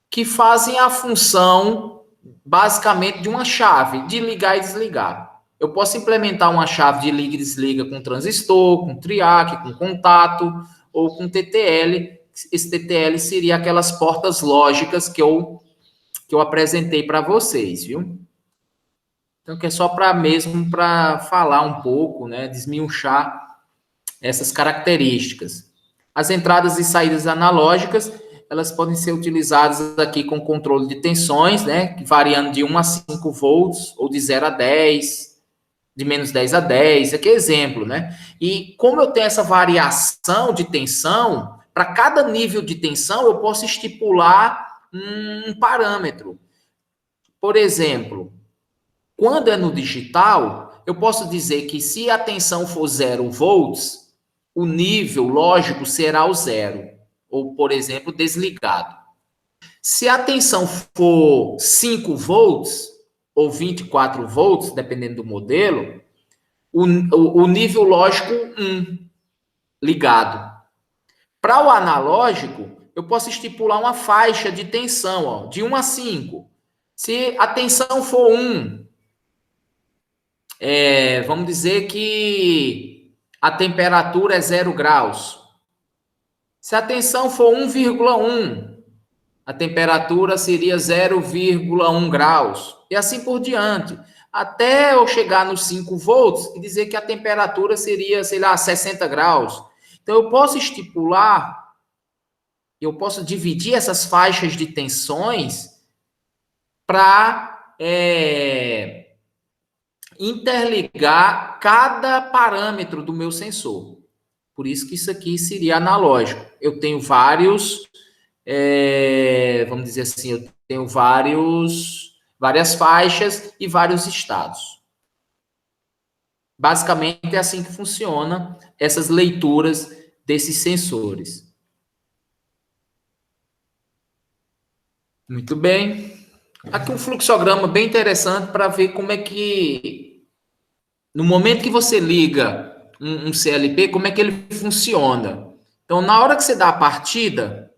que fazem a função, basicamente, de uma chave de ligar e desligar. Eu posso implementar uma chave de liga e desliga com transistor, com triac, com contato ou com TTL. Esse TTL seria aquelas portas lógicas que eu apresentei para vocês, viu? Então, que é só para falar um pouco, né, desmiuçar essas características. As entradas e saídas analógicas, elas podem ser utilizadas aqui com controle de tensões, né, variando de 1 a 5 volts ou de 0 a 10, de menos 10 a 10, aqui é exemplo, né? E como eu tenho essa variação de tensão, para cada nível de tensão eu posso estipular um parâmetro. Por exemplo, quando é no digital, eu posso dizer que se a tensão for 0 volts, o nível lógico será o 0, ou, por exemplo, desligado. Se a tensão for 5 volts ou 24 volts, dependendo do modelo, o nível lógico 1 ligado. Para o analógico, eu posso estipular uma faixa de tensão, ó, de 1 a 5. Se a tensão for 1, vamos dizer que a temperatura é 0 graus. Se a tensão for 1,1, a temperatura seria 0,1 graus. E assim por diante. Até eu chegar nos 5 volts e dizer que a temperatura seria, sei lá, 60 graus. Então, eu posso estipular, eu posso dividir essas faixas de tensões para interligar cada parâmetro do meu sensor. Por isso que isso aqui seria analógico. Eu tenho vários, vamos dizer assim, eu tenho várias faixas e vários estados. Basicamente é assim que funciona essas leituras desses sensores. Muito bem. Aqui um fluxograma bem interessante para ver como é que, no momento que você liga um CLP, como é que ele funciona. Então, na hora que você dá a partida,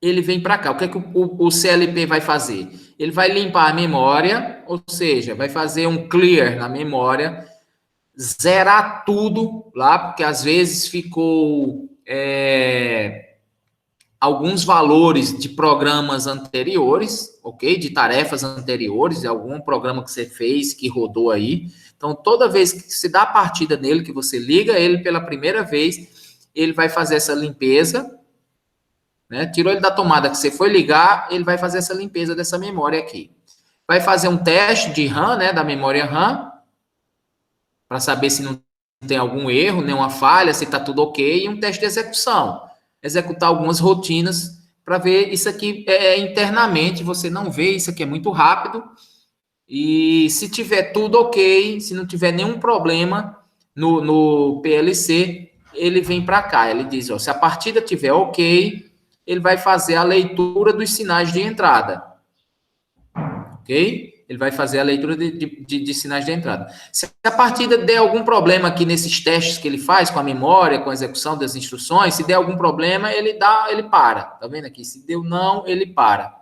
ele vem para cá. O que é que o CLP vai fazer? Ele vai limpar a memória, ou seja, vai fazer um clear na memória, zerar tudo lá, porque às vezes ficou alguns valores de programas anteriores, ok? De tarefas anteriores, de algum programa que você fez, que rodou aí. Então, toda vez que você dá a partida nele, que você liga ele pela primeira vez, ele vai fazer essa limpeza, né? Tirou ele da tomada que você foi ligar, ele vai fazer essa limpeza dessa memória aqui. Vai fazer um teste de RAM, né, da memória RAM, para saber se não tem algum erro, nenhuma falha, se está tudo ok, e um teste de execução. Executar algumas rotinas para ver isso aqui internamente, você não vê, isso aqui é muito rápido, e se tiver tudo ok, se não tiver nenhum problema no PLC, ele vem para cá, ele diz, ó, se a partida tiver ok, ele vai fazer a leitura dos sinais de entrada, ok? Ele vai fazer a leitura de sinais de entrada. Se a partida der algum problema aqui nesses testes que ele faz com a memória, com a execução das instruções, se der algum problema, ele para. Tá vendo aqui? Se deu não, ele para.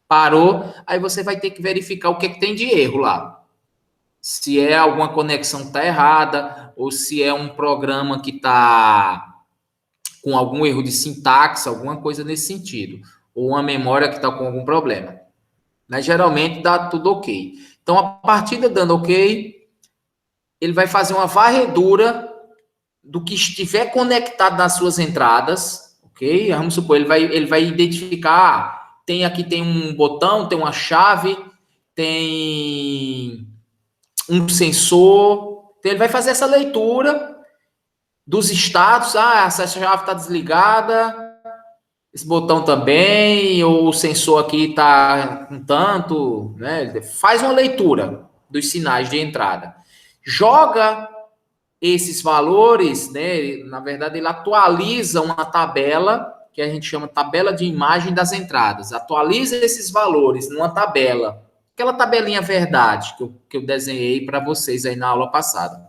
Parou, aí você vai ter que verificar o que tem de erro lá. Se é alguma conexão que está errada, ou se é um programa que está com algum erro de sintaxe, alguma coisa nesse sentido. Ou uma memória que está com algum problema. Mas geralmente dá tudo ok. Então, a partida dando ok, ele vai fazer uma varredura do que estiver conectado nas suas entradas, ok? Vamos supor, ele vai identificar, aqui tem um botão, tem uma chave, tem um sensor. Então, ele vai fazer essa leitura dos estados. Essa chave está desligada, esse botão também, ou o sensor aqui está com tanto, né? Faz uma leitura dos sinais de entrada. Joga esses valores, né? Na verdade, ele atualiza uma tabela, que a gente chama tabela de imagem das entradas. Atualiza esses valores numa tabela. Aquela tabelinha verdade que eu desenhei para vocês aí na aula passada.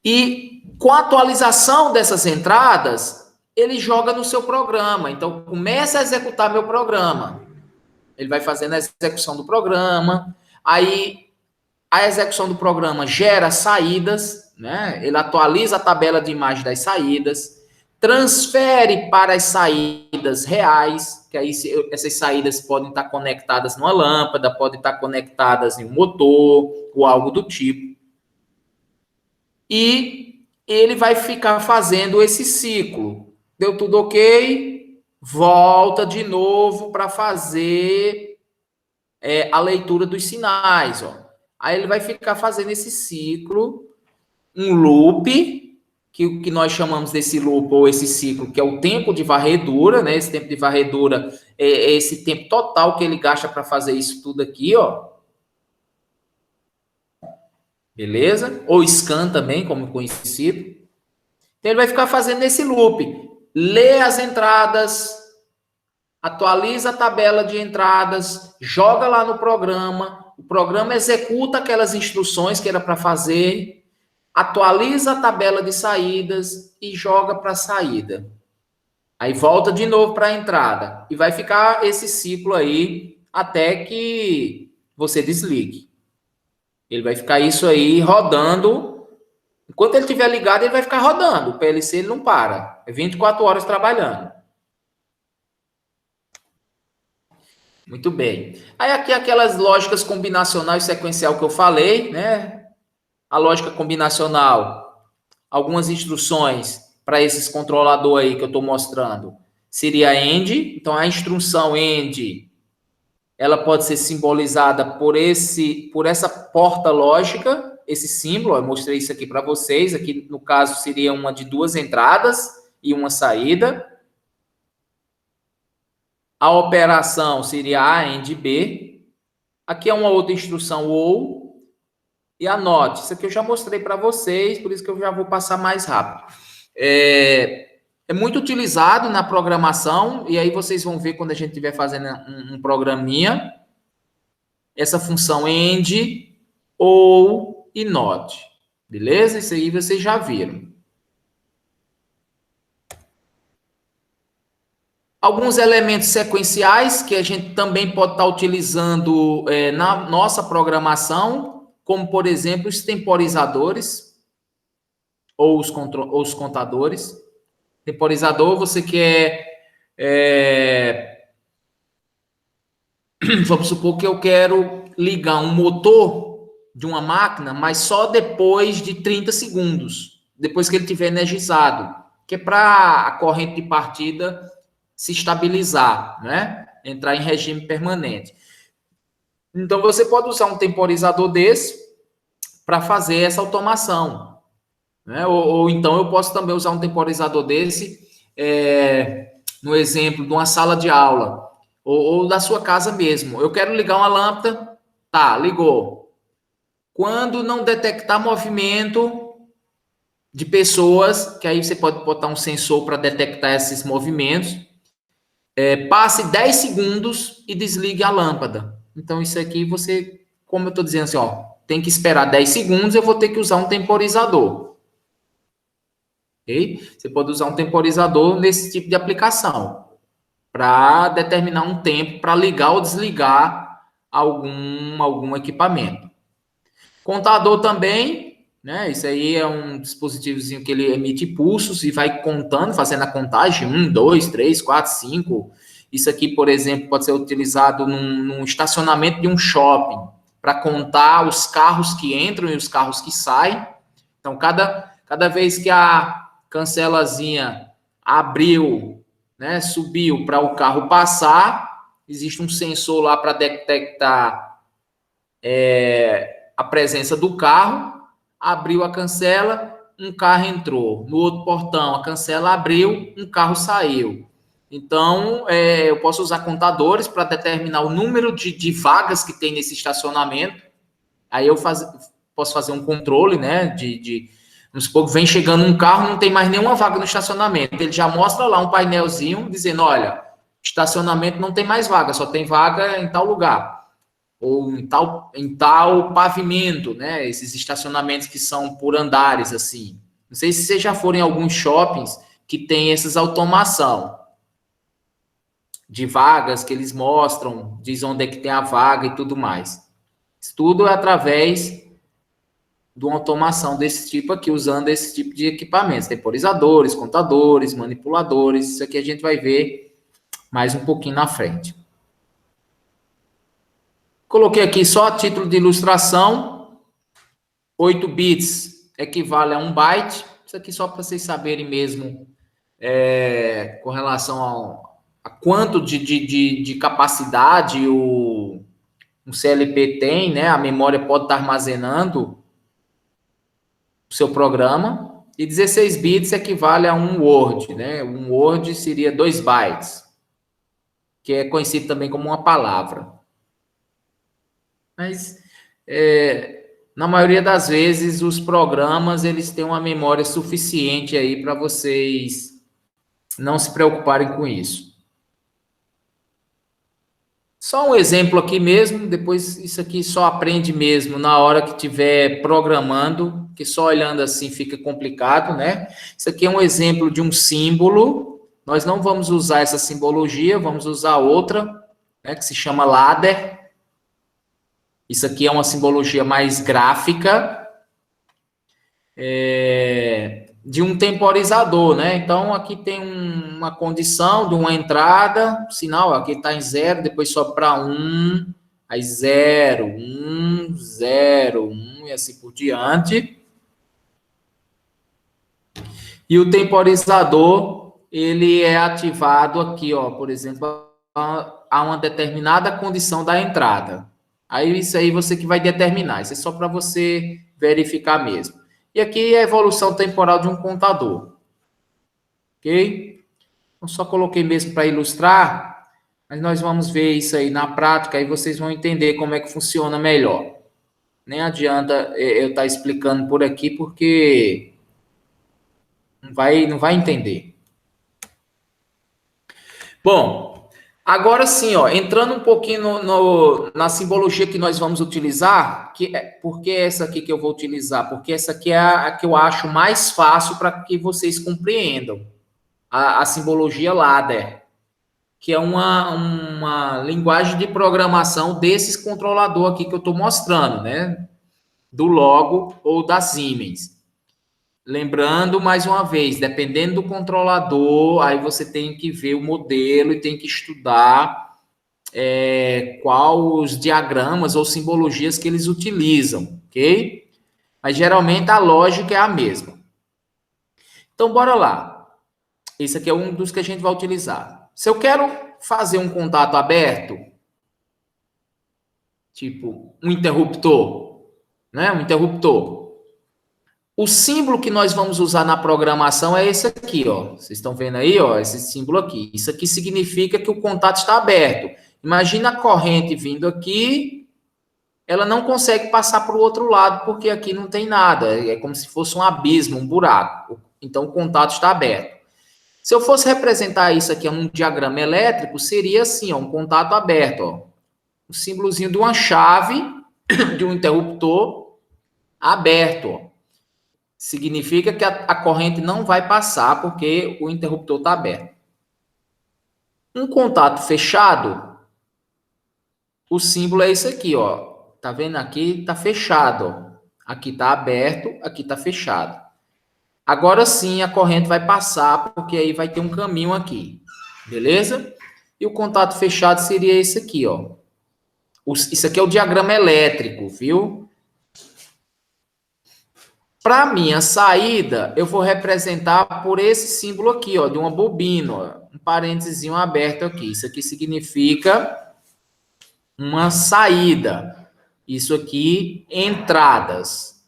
E com a atualização dessas entradas, ele joga no seu programa. Então, começa a executar meu programa. Ele vai fazendo a execução do programa. Aí, a execução do programa gera saídas, né? Ele atualiza a tabela de imagem das saídas, transfere para as saídas reais, que aí essas saídas podem estar conectadas numa lâmpada, podem estar conectadas em um motor, ou algo do tipo. E ele vai ficar fazendo esse ciclo. Deu tudo ok, volta de novo para fazer a leitura dos sinais. Ó. Aí ele vai ficar fazendo esse ciclo, um loop, que o que nós chamamos desse loop ou esse ciclo, que é o tempo de varredura, né? Esse tempo de varredura é esse tempo total que ele gasta para fazer isso tudo aqui, ó. Beleza? Ou scan também, como conhecido. Então ele vai ficar fazendo esse loop. Lê as entradas, atualiza a tabela de entradas, joga lá no programa, o programa executa aquelas instruções que era para fazer, atualiza a tabela de saídas e joga para a saída. Aí volta de novo para a entrada. E vai ficar esse ciclo aí até que você desligue. Ele vai ficar isso aí rodando. Enquanto ele estiver ligado, ele vai ficar rodando. O PLC ele não para. É 24 horas trabalhando. Muito bem. Aí aqui aquelas lógicas combinacional e sequencial que eu falei, né? A lógica combinacional, algumas instruções para esses controlador aí que eu estou mostrando, seria AND. Então, a instrução AND, ela pode ser simbolizada por essa porta lógica, esse símbolo. Eu mostrei isso aqui para vocês. Aqui, no caso, seria uma de 2 entradas e uma saída. A operação seria A, AND, B. Aqui é uma outra instrução OR. E anote, isso aqui eu já mostrei para vocês, por isso que eu já vou passar mais rápido. É muito utilizado na programação, e aí vocês vão ver quando a gente estiver fazendo um programinha, essa função AND, OR e NOT. Beleza? Isso aí vocês já viram. Alguns elementos sequenciais que a gente também pode estar utilizando na nossa programação, como, por exemplo, os temporizadores ou os contadores. Temporizador, você quer... vamos supor que eu quero ligar um motor de uma máquina, mas só depois de 30 segundos, depois que ele estiver energizado, que é para a corrente de partida se estabilizar, né? Entrar em regime permanente. Então, você pode usar um temporizador desse para fazer essa automação, né? Ou então eu posso também usar um temporizador desse no exemplo de uma sala de aula ou da sua casa mesmo. Eu quero ligar uma lâmpada, tá, ligou. Quando não detectar movimento de pessoas, que aí você pode botar um sensor para detectar esses movimentos, passe 10 segundos e desligue a lâmpada. Então, isso aqui você, como eu estou dizendo assim, ó, tem que esperar 10 segundos, eu vou ter que usar um temporizador. Ok? Você pode usar um temporizador nesse tipo de aplicação, para determinar um tempo para ligar ou desligar algum equipamento. Contador também, né? Isso aí é um dispositivozinho que ele emite pulsos e vai contando, fazendo a contagem, 1, 2, 3, 4, 5. Isso aqui, por exemplo, pode ser utilizado num estacionamento de um shopping, para contar os carros que entram e os carros que saem. Então, cada vez que a cancelazinha abriu, né, subiu para o carro passar, existe um sensor lá para detectar a presença do carro. Abriu a cancela, um carro entrou. No outro portão, a cancela abriu, um carro saiu. Então, eu posso usar contadores para determinar o número de vagas que tem nesse estacionamento. Aí eu posso fazer um controle, né? Vamos supor que vem chegando um carro, não tem mais nenhuma vaga no estacionamento. Ele já mostra lá um painelzinho dizendo, olha, estacionamento não tem mais vaga, só tem vaga em tal lugar. Ou em tal pavimento, né? Esses estacionamentos que são por andares, assim. Não sei se vocês já foram em alguns shoppings que tem essas automação de vagas que eles mostram, diz onde é que tem a vaga e tudo mais. Isso tudo é através de uma automação desse tipo aqui, usando esse tipo de equipamentos, temporizadores, contadores, manipuladores. Isso aqui a gente vai ver mais um pouquinho na frente. Coloquei aqui só a título de ilustração. 8 bits equivale a 1 byte. Isso aqui só para vocês saberem mesmo com relação a quanto de capacidade um CLP tem, né? A memória pode estar armazenando o seu programa. E 16 bits equivale a 1 word, né? Um word seria 2 bytes, que é conhecido também como uma palavra. Mas, na maioria das vezes, os programas, eles têm uma memória suficiente aí para vocês não se preocuparem com isso. Só um exemplo aqui mesmo, depois isso aqui só aprende mesmo na hora que estiver programando, que só olhando assim fica complicado, né? Isso aqui é um exemplo de um símbolo. Nós não vamos usar essa simbologia, vamos usar outra, né, que se chama ladder. Isso aqui é uma simbologia mais gráfica, de um temporizador, né? Então, aqui tem uma condição de uma entrada, sinal, aqui está em 0, depois sobe para 1, aí 0, 1, 0, 1, e assim por diante. E o temporizador, ele é ativado aqui, ó, por exemplo, a uma determinada condição da entrada. Aí, isso aí você que vai determinar, isso é só para você verificar mesmo. E aqui é a evolução temporal de um contador. Ok? Então, só coloquei mesmo para ilustrar, mas nós vamos ver isso aí na prática, aí vocês vão entender como é que funciona melhor. Nem adianta eu estar explicando por aqui, porque não vai entender. Bom, agora sim, ó, entrando um pouquinho na simbologia que nós vamos utilizar, por que essa aqui que eu vou utilizar? Porque essa aqui é a que eu acho mais fácil para que vocês compreendam. A simbologia ladder, que é uma linguagem de programação desses controlador aqui que eu estou mostrando, né? Do Logo ou da Siemens. Lembrando, mais uma vez, dependendo do controlador, aí você tem que ver o modelo e tem que estudar qual os diagramas ou simbologias que eles utilizam, ok? Mas geralmente a lógica é a mesma. Então, bora lá. Esse aqui é um dos que a gente vai utilizar. Se eu quero fazer um contato aberto, tipo um interruptor, né? Um interruptor. O símbolo que nós vamos usar na programação é esse aqui, ó. Vocês estão vendo aí, ó, esse símbolo aqui. Isso aqui significa que o contato está aberto. Imagina a corrente vindo aqui, ela não consegue passar para o outro lado, porque aqui não tem nada. É como se fosse um abismo, um buraco. Então, o contato está aberto. Se eu fosse representar isso aqui em um diagrama elétrico, seria assim, ó, um contato aberto, ó. Um símbolozinho de uma chave, de um interruptor aberto, ó. Significa que a corrente não vai passar porque o interruptor está aberto. Um contato fechado, o símbolo é esse aqui, ó. Tá vendo aqui? Tá fechado, ó. Aqui tá aberto, aqui tá fechado. Agora sim a corrente vai passar porque aí vai ter um caminho aqui. Beleza? E o contato fechado seria esse aqui, ó. Isso aqui é o diagrama elétrico, viu? Para minha saída, eu vou representar por esse símbolo aqui, ó, de uma bobina, ó, um parênteses aberto aqui. Isso aqui significa uma saída. Isso aqui, entradas.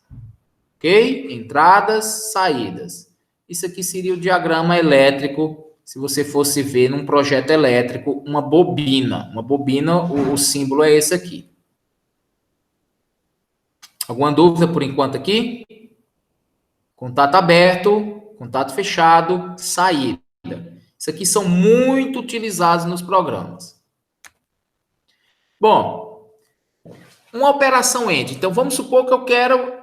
Ok? Entradas, saídas. Isso aqui seria o diagrama elétrico, se você fosse ver num projeto elétrico, uma bobina. Uma bobina, o símbolo é esse aqui. Alguma dúvida por enquanto aqui? Contato aberto, contato fechado, saída. Isso aqui são muito utilizados nos programas. Bom, uma operação END. Então, vamos supor que eu quero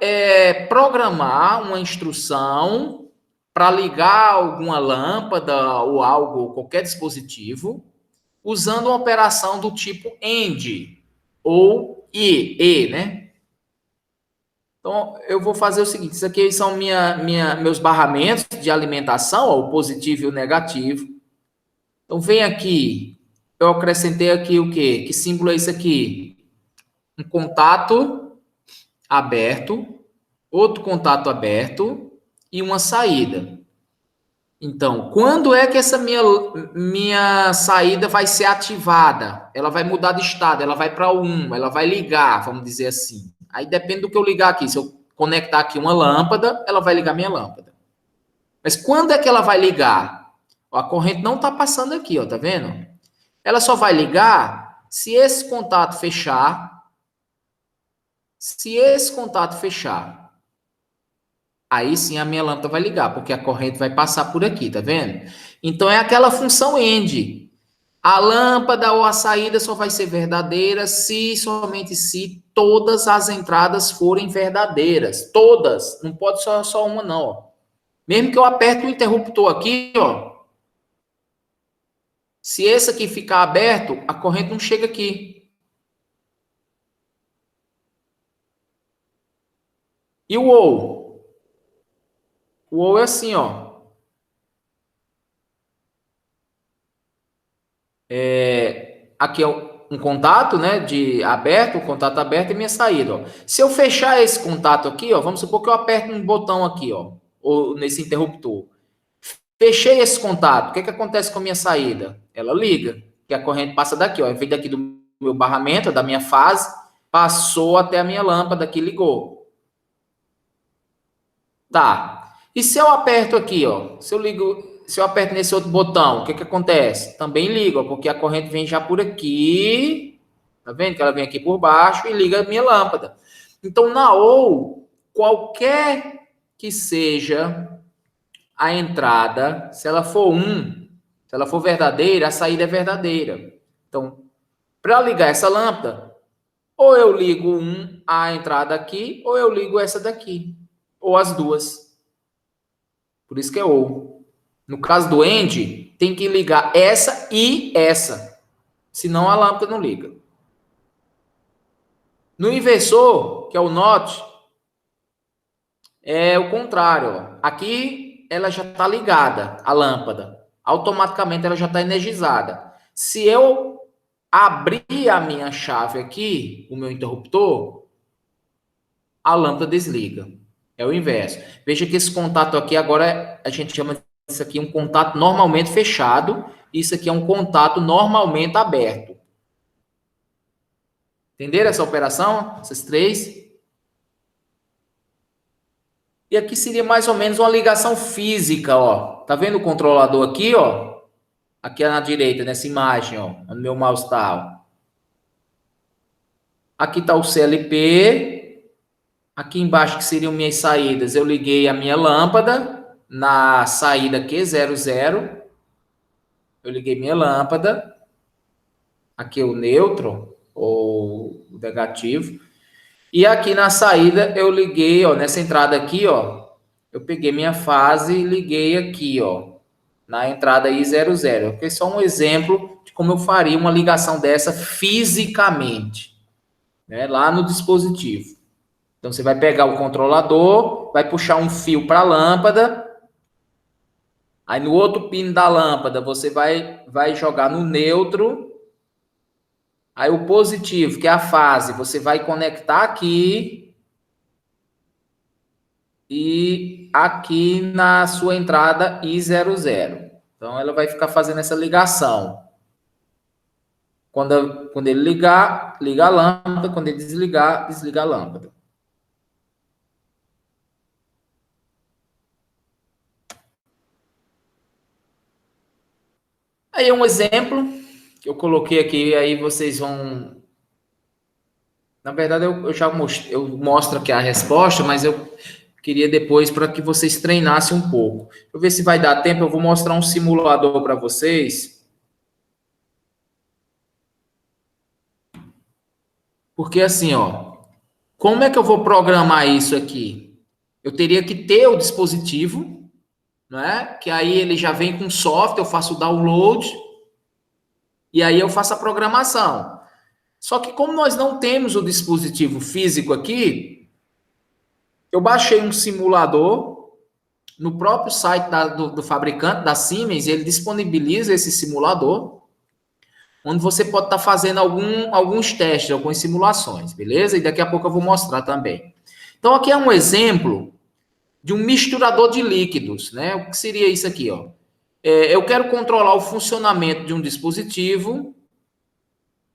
programar uma instrução para ligar alguma lâmpada ou algo, qualquer dispositivo, usando uma operação do tipo AND ou né? Então, eu vou fazer o seguinte, isso aqui são meus barramentos de alimentação, ó, o positivo e o negativo. Então, vem aqui, eu acrescentei aqui o quê? Que símbolo é esse aqui? Um contato aberto, outro contato aberto e uma saída. Então, quando é que essa minha saída vai ser ativada? Ela vai mudar de estado, ela vai para 1, ela vai ligar, vamos dizer assim. Aí depende do que eu ligar aqui. Se eu conectar aqui uma lâmpada, ela vai ligar minha lâmpada. Mas quando é que ela vai ligar? Ó, a corrente não está passando aqui, ó, tá vendo? Ela só vai ligar se esse contato fechar. Se esse contato fechar, aí sim a minha lâmpada vai ligar, porque a corrente vai passar por aqui, tá vendo? Então é aquela função AND. A lâmpada ou a saída só vai ser verdadeira se, somente se, todas as entradas forem verdadeiras. Todas. Não pode só uma, não. Ó. Mesmo que eu aperte o interruptor aqui, ó. Se esse aqui ficar aberto, a corrente não chega aqui. E o ou? O ou é assim, ó. Aqui é um contato, né, de aberto, o contato aberto e minha saída, ó. Se eu fechar esse contato aqui, ó, vamos supor que eu aperto um botão aqui, ó, ou nesse interruptor. Fechei esse contato, o que acontece com a minha saída? Ela liga, que a corrente passa daqui, ó, veio daqui do meu barramento, da minha fase, passou até a minha lâmpada que ligou. Tá. E se eu aperto aqui, ó, se eu aperto nesse outro botão, o que acontece? Também liga, ó, porque a corrente vem já por aqui, tá vendo que ela vem aqui por baixo e liga a minha lâmpada. Então, na ou, qualquer que seja a entrada, se ela for se ela for verdadeira, a saída é verdadeira. Então, para ligar essa lâmpada, ou eu ligo a entrada aqui, ou eu ligo essa daqui, ou as duas. Por isso que é ou. No caso do AND, tem que ligar essa e essa. Senão a lâmpada não liga. No inversor, que é o NOT, é o contrário. Ó. Aqui ela já está ligada, a lâmpada. Automaticamente ela já está energizada. Se eu abrir a minha chave aqui, o meu interruptor, a lâmpada desliga. É o inverso. Veja que esse contato aqui agora a gente chama isso aqui um contato normalmente fechado. Isso aqui é um contato normalmente aberto. Entenderam essa operação? Essas três? E aqui seria mais ou menos uma ligação física, ó. Tá vendo o controlador aqui, ó? Aqui na direita, nessa imagem, ó. Onde meu mouse está, ó. Aqui está o CLP. Aqui embaixo, que seriam minhas saídas, eu liguei a minha lâmpada na saída Q00. Eu liguei minha lâmpada. Aqui é o neutro, ou o negativo. E aqui na saída, eu liguei, ó, nessa entrada aqui, ó. Eu peguei minha fase e liguei aqui, ó, na entrada I00. Porque é só um exemplo de como eu faria uma ligação dessa fisicamente, né, lá no dispositivo. Então, você vai pegar o controlador, vai puxar um fio para a lâmpada. Aí, no outro pino da lâmpada, você vai jogar no neutro. Aí, o positivo, que é a fase, você vai conectar aqui. E aqui na sua entrada I00. Então, ela vai ficar fazendo essa ligação. Quando ele ligar, liga a lâmpada. Quando ele desligar, desliga a lâmpada. Aí é um exemplo que eu coloquei aqui, aí vocês vão... Na verdade, eu já mostro aqui a resposta, mas eu queria depois para que vocês treinassem um pouco. Deixa eu ver se vai dar tempo, eu vou mostrar um simulador para vocês. Porque assim, ó, como é que eu vou programar isso aqui? Eu teria que ter o dispositivo, né? Que aí ele já vem com software, eu faço o download, e aí eu faço a programação. Só que como nós não temos o dispositivo físico aqui, eu baixei um simulador no próprio site do fabricante, da Siemens, ele disponibiliza esse simulador, onde você pode estar fazendo alguns testes, algumas simulações, beleza? E daqui a pouco eu vou mostrar também. Então, aqui é um exemplo de um misturador de líquidos, né? O que seria isso aqui, ó? Eu quero controlar o funcionamento de um dispositivo.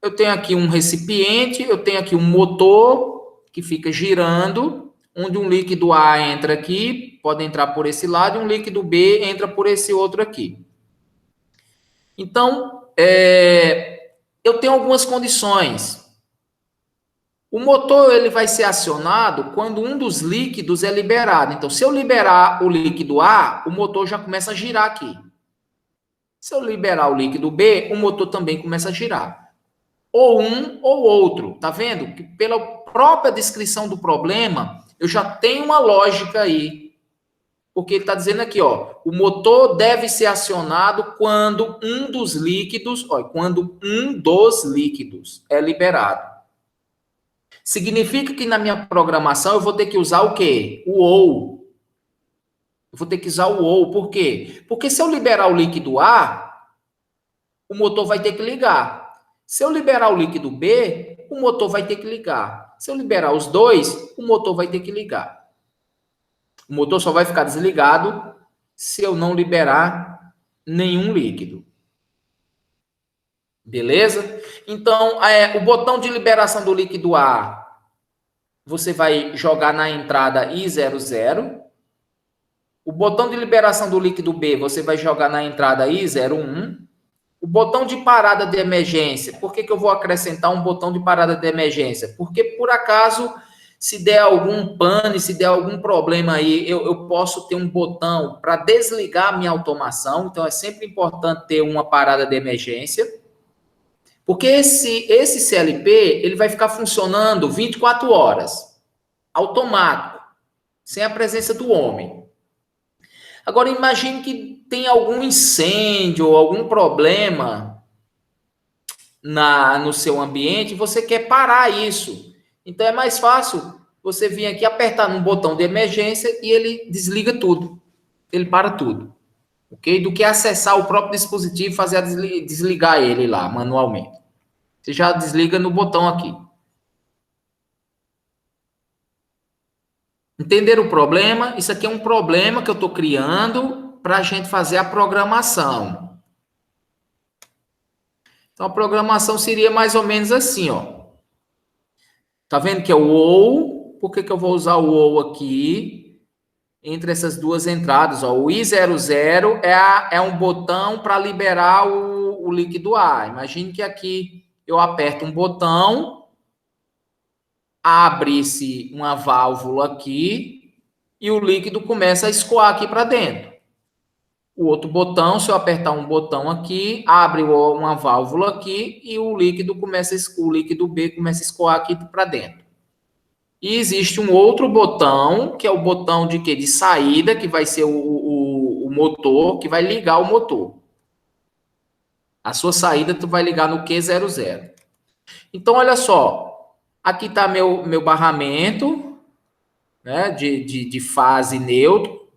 Eu tenho aqui um recipiente, eu tenho aqui um motor que fica girando, onde um líquido A entra aqui, pode entrar por esse lado, e um líquido B entra por esse outro aqui. Então, eu tenho algumas condições. O motor ele vai ser acionado quando um dos líquidos é liberado. Então, se eu liberar o líquido A, o motor já começa a girar aqui. Se eu liberar o líquido B, o motor também começa a girar. Ou um ou outro. Tá vendo? Que pela própria descrição do problema, eu já tenho uma lógica aí. Porque ele está dizendo aqui, ó, o motor deve ser acionado quando um dos líquidos é liberado. Significa que na minha programação eu vou ter que usar o quê? O ou. Eu vou ter que usar o ou. Por quê? Porque se eu liberar o líquido A, o motor vai ter que ligar. Se eu liberar o líquido B, o motor vai ter que ligar. Se eu liberar os dois, o motor vai ter que ligar. O motor só vai ficar desligado se eu não liberar nenhum líquido. Beleza? Então, o botão de liberação do líquido A, você vai jogar na entrada I00. O botão de liberação do líquido B, você vai jogar na entrada I01. O botão de parada de emergência, por que eu vou acrescentar um botão de parada de emergência? Porque, por acaso, se der algum pane, se der algum problema aí, eu posso ter um botão para desligar a minha automação. Então, é sempre importante ter uma parada de emergência. Porque esse CLP, ele vai ficar funcionando 24 horas, automático, sem a presença do homem. Agora, imagine que tem algum incêndio ou algum problema no seu ambiente e você quer parar isso. Então, é mais fácil você vir aqui apertar num botão de emergência e ele desliga tudo. Ele para tudo. Ok? Do que acessar o próprio dispositivo e fazer desligar ele lá manualmente. Você já desliga no botão aqui. Entenderam o problema? Isso aqui é um problema que eu estou criando para a gente fazer a programação. Então, a programação seria mais ou menos assim, ó. Tá vendo que é o OU? Por que eu vou usar o OU aqui? Entre essas duas entradas, ó. O I00 é um botão para liberar o líquido A. Imagine que aqui eu aperto um botão, abre-se uma válvula aqui e o líquido começa a escoar aqui para dentro. O outro botão, se eu apertar um botão aqui, abre uma válvula aqui e o líquido B começa a escoar aqui para dentro. E existe um outro botão, que é o botão de quê? De saída, que vai ser o motor, que vai ligar o motor. A sua saída tu vai ligar no Q00. Então, olha só. Aqui está meu barramento, né, de fase neutro.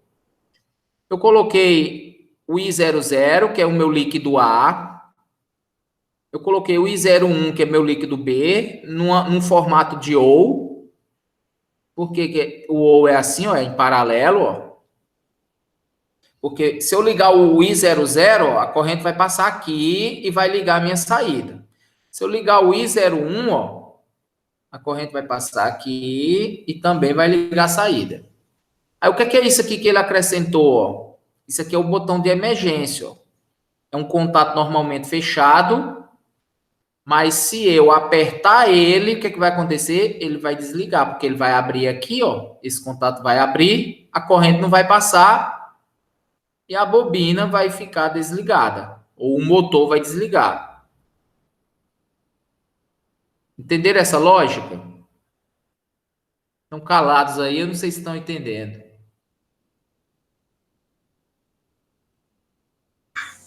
Eu coloquei o I00, que é o meu líquido A. Eu coloquei o I01, que é meu líquido B, num formato de OU. Por que o OU é assim, ó, é em paralelo, ó? Porque se eu ligar o I00, ó, a corrente vai passar aqui e vai ligar a minha saída. Se eu ligar o I01, ó, a corrente vai passar aqui e também vai ligar a saída. Aí o que é isso aqui que ele acrescentou, ó? Isso aqui é o botão de emergência, ó. É um contato normalmente fechado, mas se eu apertar ele, o que vai acontecer? Ele vai desligar, porque ele vai abrir aqui, ó. Esse contato vai abrir, a corrente não vai passar e a bobina vai ficar desligada, ou o motor vai desligar. Entenderam essa lógica? Estão calados aí, eu não sei se estão entendendo.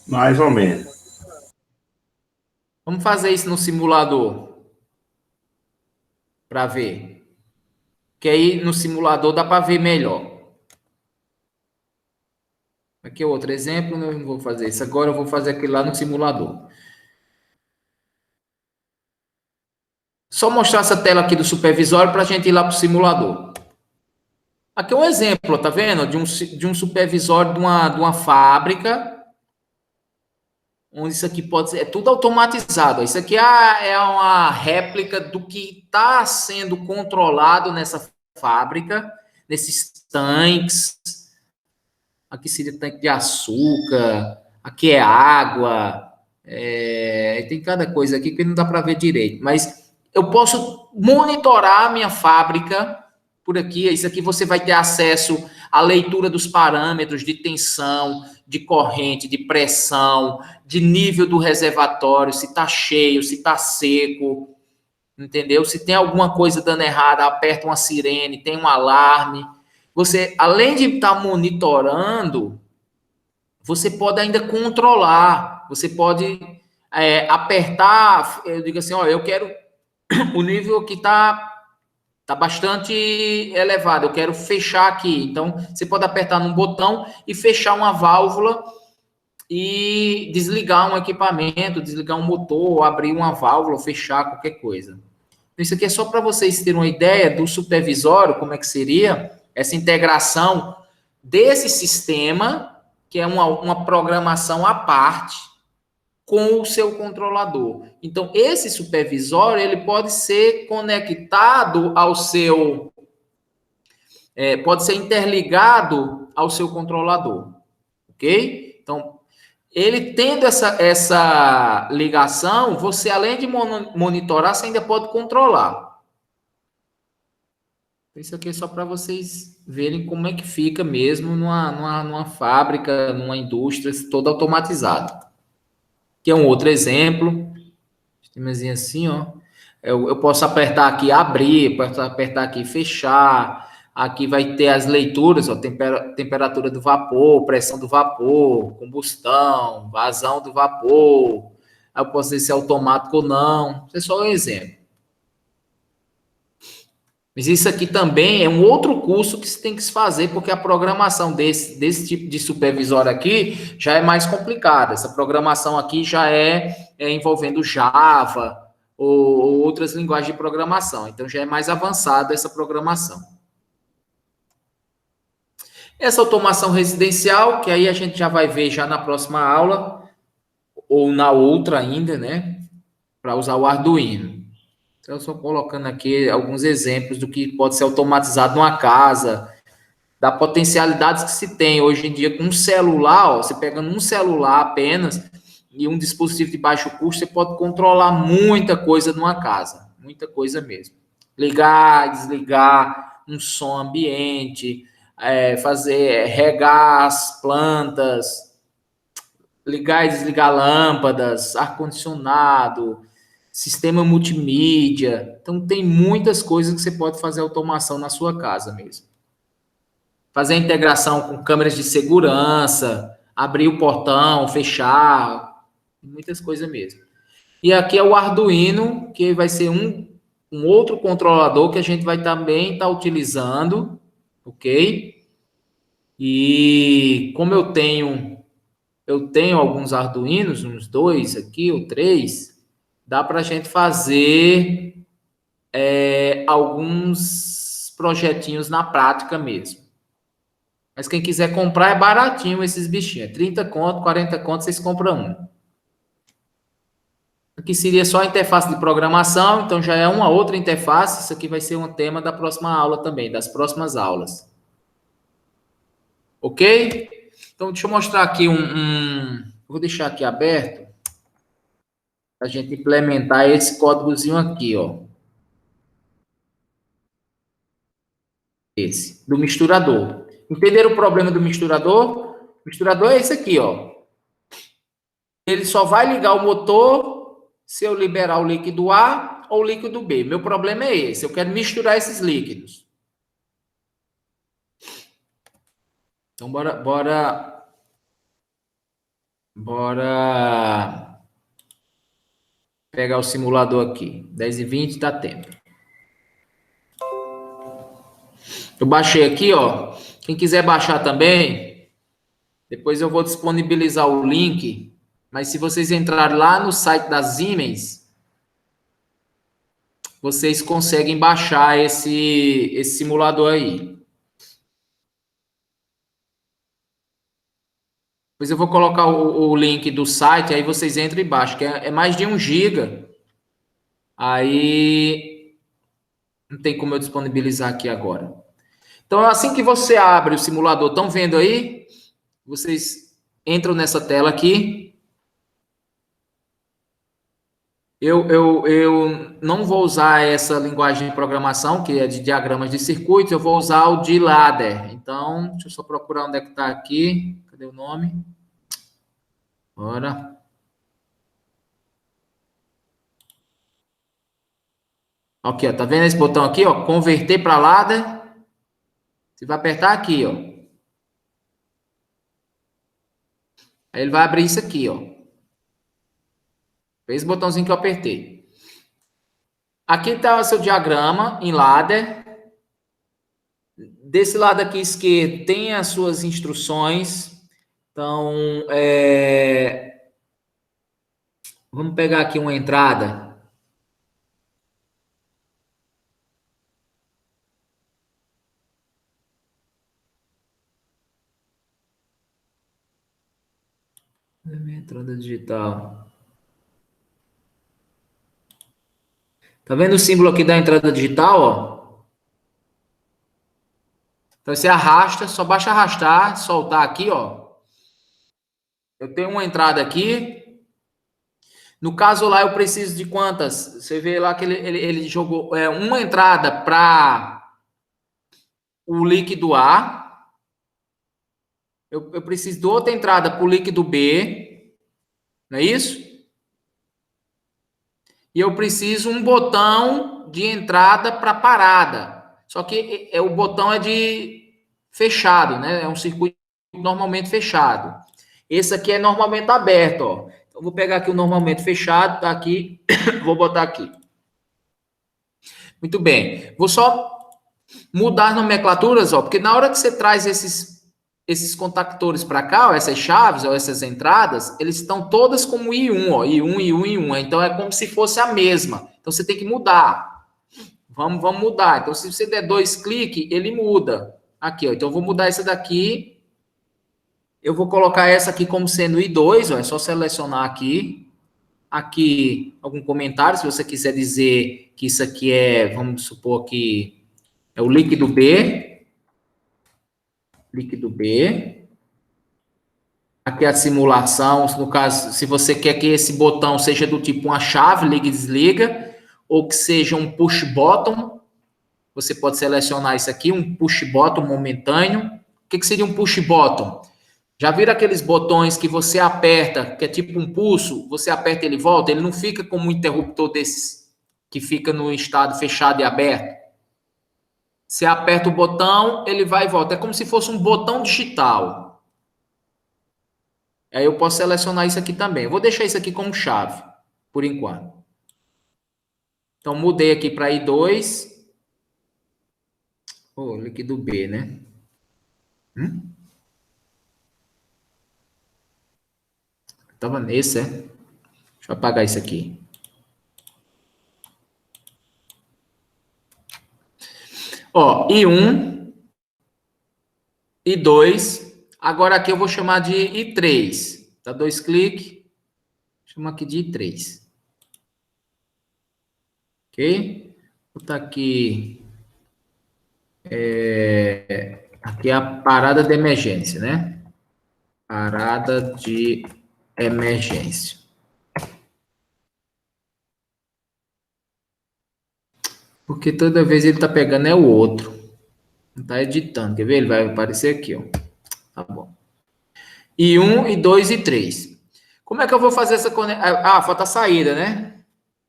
Mais ou menos. Vamos fazer isso no simulador. Para ver. Que aí no simulador dá para ver melhor. Aqui é outro exemplo, eu não vou fazer isso. Agora eu vou fazer aquilo lá no simulador. Só mostrar essa tela aqui do supervisório para a gente ir lá para o simulador. Aqui é um exemplo, tá vendo? De um supervisório de uma fábrica. Onde isso aqui pode ser, é tudo automatizado. Isso aqui é uma réplica do que está sendo controlado nessa fábrica, nesses tanques. Aqui seria tanque de açúcar, aqui é água, tem cada coisa aqui que não dá para ver direito. Mas eu posso monitorar a minha fábrica por aqui. Isso aqui você vai ter acesso à leitura dos parâmetros de tensão, de corrente, de pressão, de nível do reservatório, se está cheio, se está seco, entendeu? Se tem alguma coisa dando errado, aperta uma sirene, tem um alarme. Você, além de estar monitorando, você pode ainda controlar, você pode apertar, eu digo assim, ó, eu quero o nível que está bastante elevado, eu quero fechar aqui. Então, você pode apertar num botão e fechar uma válvula e desligar um equipamento, desligar um motor, abrir uma válvula, fechar qualquer coisa. Isso aqui é só para vocês terem uma ideia do supervisório, como é que seria essa integração desse sistema, que é uma programação à parte, com o seu controlador. Então, esse supervisório, ele pode ser conectado ao seu... pode ser interligado ao seu controlador, ok? Então, ele tendo essa ligação, você, além de monitorar, você ainda pode controlar. Isso aqui é só para vocês verem como é que fica mesmo numa fábrica, numa indústria toda automatizada. Que é um outro exemplo. Sisteminha assim, ó. Eu posso apertar aqui abrir, posso apertar aqui fechar. Aqui vai ter as leituras, ó, temperatura do vapor, pressão do vapor, combustão, vazão do vapor. Aí eu posso dizer se é automático ou não. Isso é só um exemplo. Mas isso aqui também é um outro curso que você tem que se fazer, porque a programação desse tipo de supervisório aqui já é mais complicada. Essa programação aqui já é envolvendo Java ou outras linguagens de programação. Então, já é mais avançada essa programação. Essa automação residencial, que aí a gente já vai ver já na próxima aula, ou na outra ainda, né? Para usar o Arduino. Então, eu estou colocando aqui alguns exemplos do que pode ser automatizado numa casa, da potencialidades que se tem hoje em dia com um celular, ó, você pegando um celular apenas e um dispositivo de baixo custo, você pode controlar muita coisa numa casa, muita coisa mesmo. Ligar, desligar, um som ambiente, regar as plantas, ligar e desligar lâmpadas, ar-condicionado, sistema multimídia. Então, tem muitas coisas que você pode fazer automação na sua casa mesmo. Fazer a integração com câmeras de segurança, abrir o portão, fechar, muitas coisas mesmo. E aqui é o Arduino, que vai ser um outro controlador que a gente vai também estar utilizando, ok? E como eu tenho alguns Arduinos, uns 2 aqui, ou 3, dá para a gente fazer alguns projetinhos na prática mesmo. Mas quem quiser comprar é baratinho esses bichinhos. 30 conto, 40 conto, vocês compram um. Aqui seria só a interface de programação, então já é uma outra interface. Isso aqui vai ser um tema da próxima aula também, das próximas aulas. Ok? Então, deixa eu mostrar aqui vou deixar aqui aberto para a gente implementar esse códigozinho aqui, ó. Esse, do misturador. Entenderam o problema do misturador? O misturador é esse aqui, ó. Ele só vai ligar o motor se eu liberar o líquido A ou o líquido B. Meu problema é esse, eu quero misturar esses líquidos. Então, bora pegar o simulador aqui. 10h20 dá tempo. Eu baixei aqui, ó. Quem quiser baixar também, depois eu vou disponibilizar o link. Mas se vocês entrarem lá no site da Siemens, vocês conseguem baixar esse simulador aí. Depois eu vou colocar o link do site, aí vocês entram e baixam, que é mais de 1 GB. Aí não tem como eu disponibilizar aqui agora. Então, assim que você abre o simulador, estão vendo aí? Vocês entram nessa tela aqui. Eu não vou usar essa linguagem de programação, que é de diagramas de circuitos, eu vou usar o de ladder. Então, deixa eu só procurar onde é que está aqui. Cadê o nome? Bora. Aqui, ó, tá vendo esse botão aqui, ó? Converter para ladder. Você vai apertar aqui, ó. Aí ele vai abrir isso aqui, ó. Esse botãozinho que eu apertei. Aqui está o seu diagrama em ladder. Desse lado aqui esquerdo tem as suas instruções. Então, vamos pegar aqui uma entrada. Entrada digital. Tá vendo o símbolo aqui da entrada digital, ó? Então você arrasta, só basta arrastar, soltar aqui, ó. Eu tenho uma entrada aqui. No caso lá eu preciso de quantas? Você vê lá que ele jogou uma entrada para o líquido A. Eu preciso de outra entrada para o líquido B. Não é isso? E eu preciso um botão de entrada para parada. Só que o botão é de fechado, né? É um circuito normalmente fechado. Esse aqui é normalmente aberto, ó. Então, vou pegar aqui o normalmente fechado, tá aqui, vou botar aqui. Muito bem. Vou só mudar as nomenclaturas, ó, porque na hora que você traz esses contactores para cá, ó, essas chaves, ou essas entradas, eles estão todas como I1, ó, I1, I1, I1. Então, é como se fosse a mesma. Então, você tem que mudar. Vamos mudar. Então, se você der 2 cliques, ele muda. Aqui, ó. Então, eu vou mudar essa daqui. Eu vou colocar essa aqui como sendo I2, ó. É só selecionar aqui. Aqui, algum comentário, se você quiser dizer que isso aqui vamos supor que é o líquido B. Líquido B. Aqui a simulação, no caso, se você quer que esse botão seja do tipo uma chave, liga e desliga, ou que seja um push button, você pode selecionar isso aqui, um push button momentâneo. O que seria um push button? Já viram aqueles botões que você aperta, que é tipo um pulso, você aperta e ele volta? Ele não fica como um interruptor desses, que fica no estado fechado e aberto. Você aperta o botão, ele vai e volta. É como se fosse um botão digital. Aí eu posso selecionar isso aqui também. Eu vou deixar isso aqui como chave, por enquanto. Então, mudei aqui para I2. Líquido B, né? Estava nesse, é? Deixa eu apagar isso aqui. Ó, I1, I2, agora aqui eu vou chamar de I3. Dá 2 cliques, chama aqui de I3. Ok? Vou botar aqui, aqui é a parada de emergência, né? Parada de emergência. Porque toda vez ele tá pegando é o outro. Não tá editando. Quer ver? Ele vai aparecer aqui, ó. Tá bom. I1, I2 e 3. Como é que eu vou fazer essa conexão? Falta a saída, né?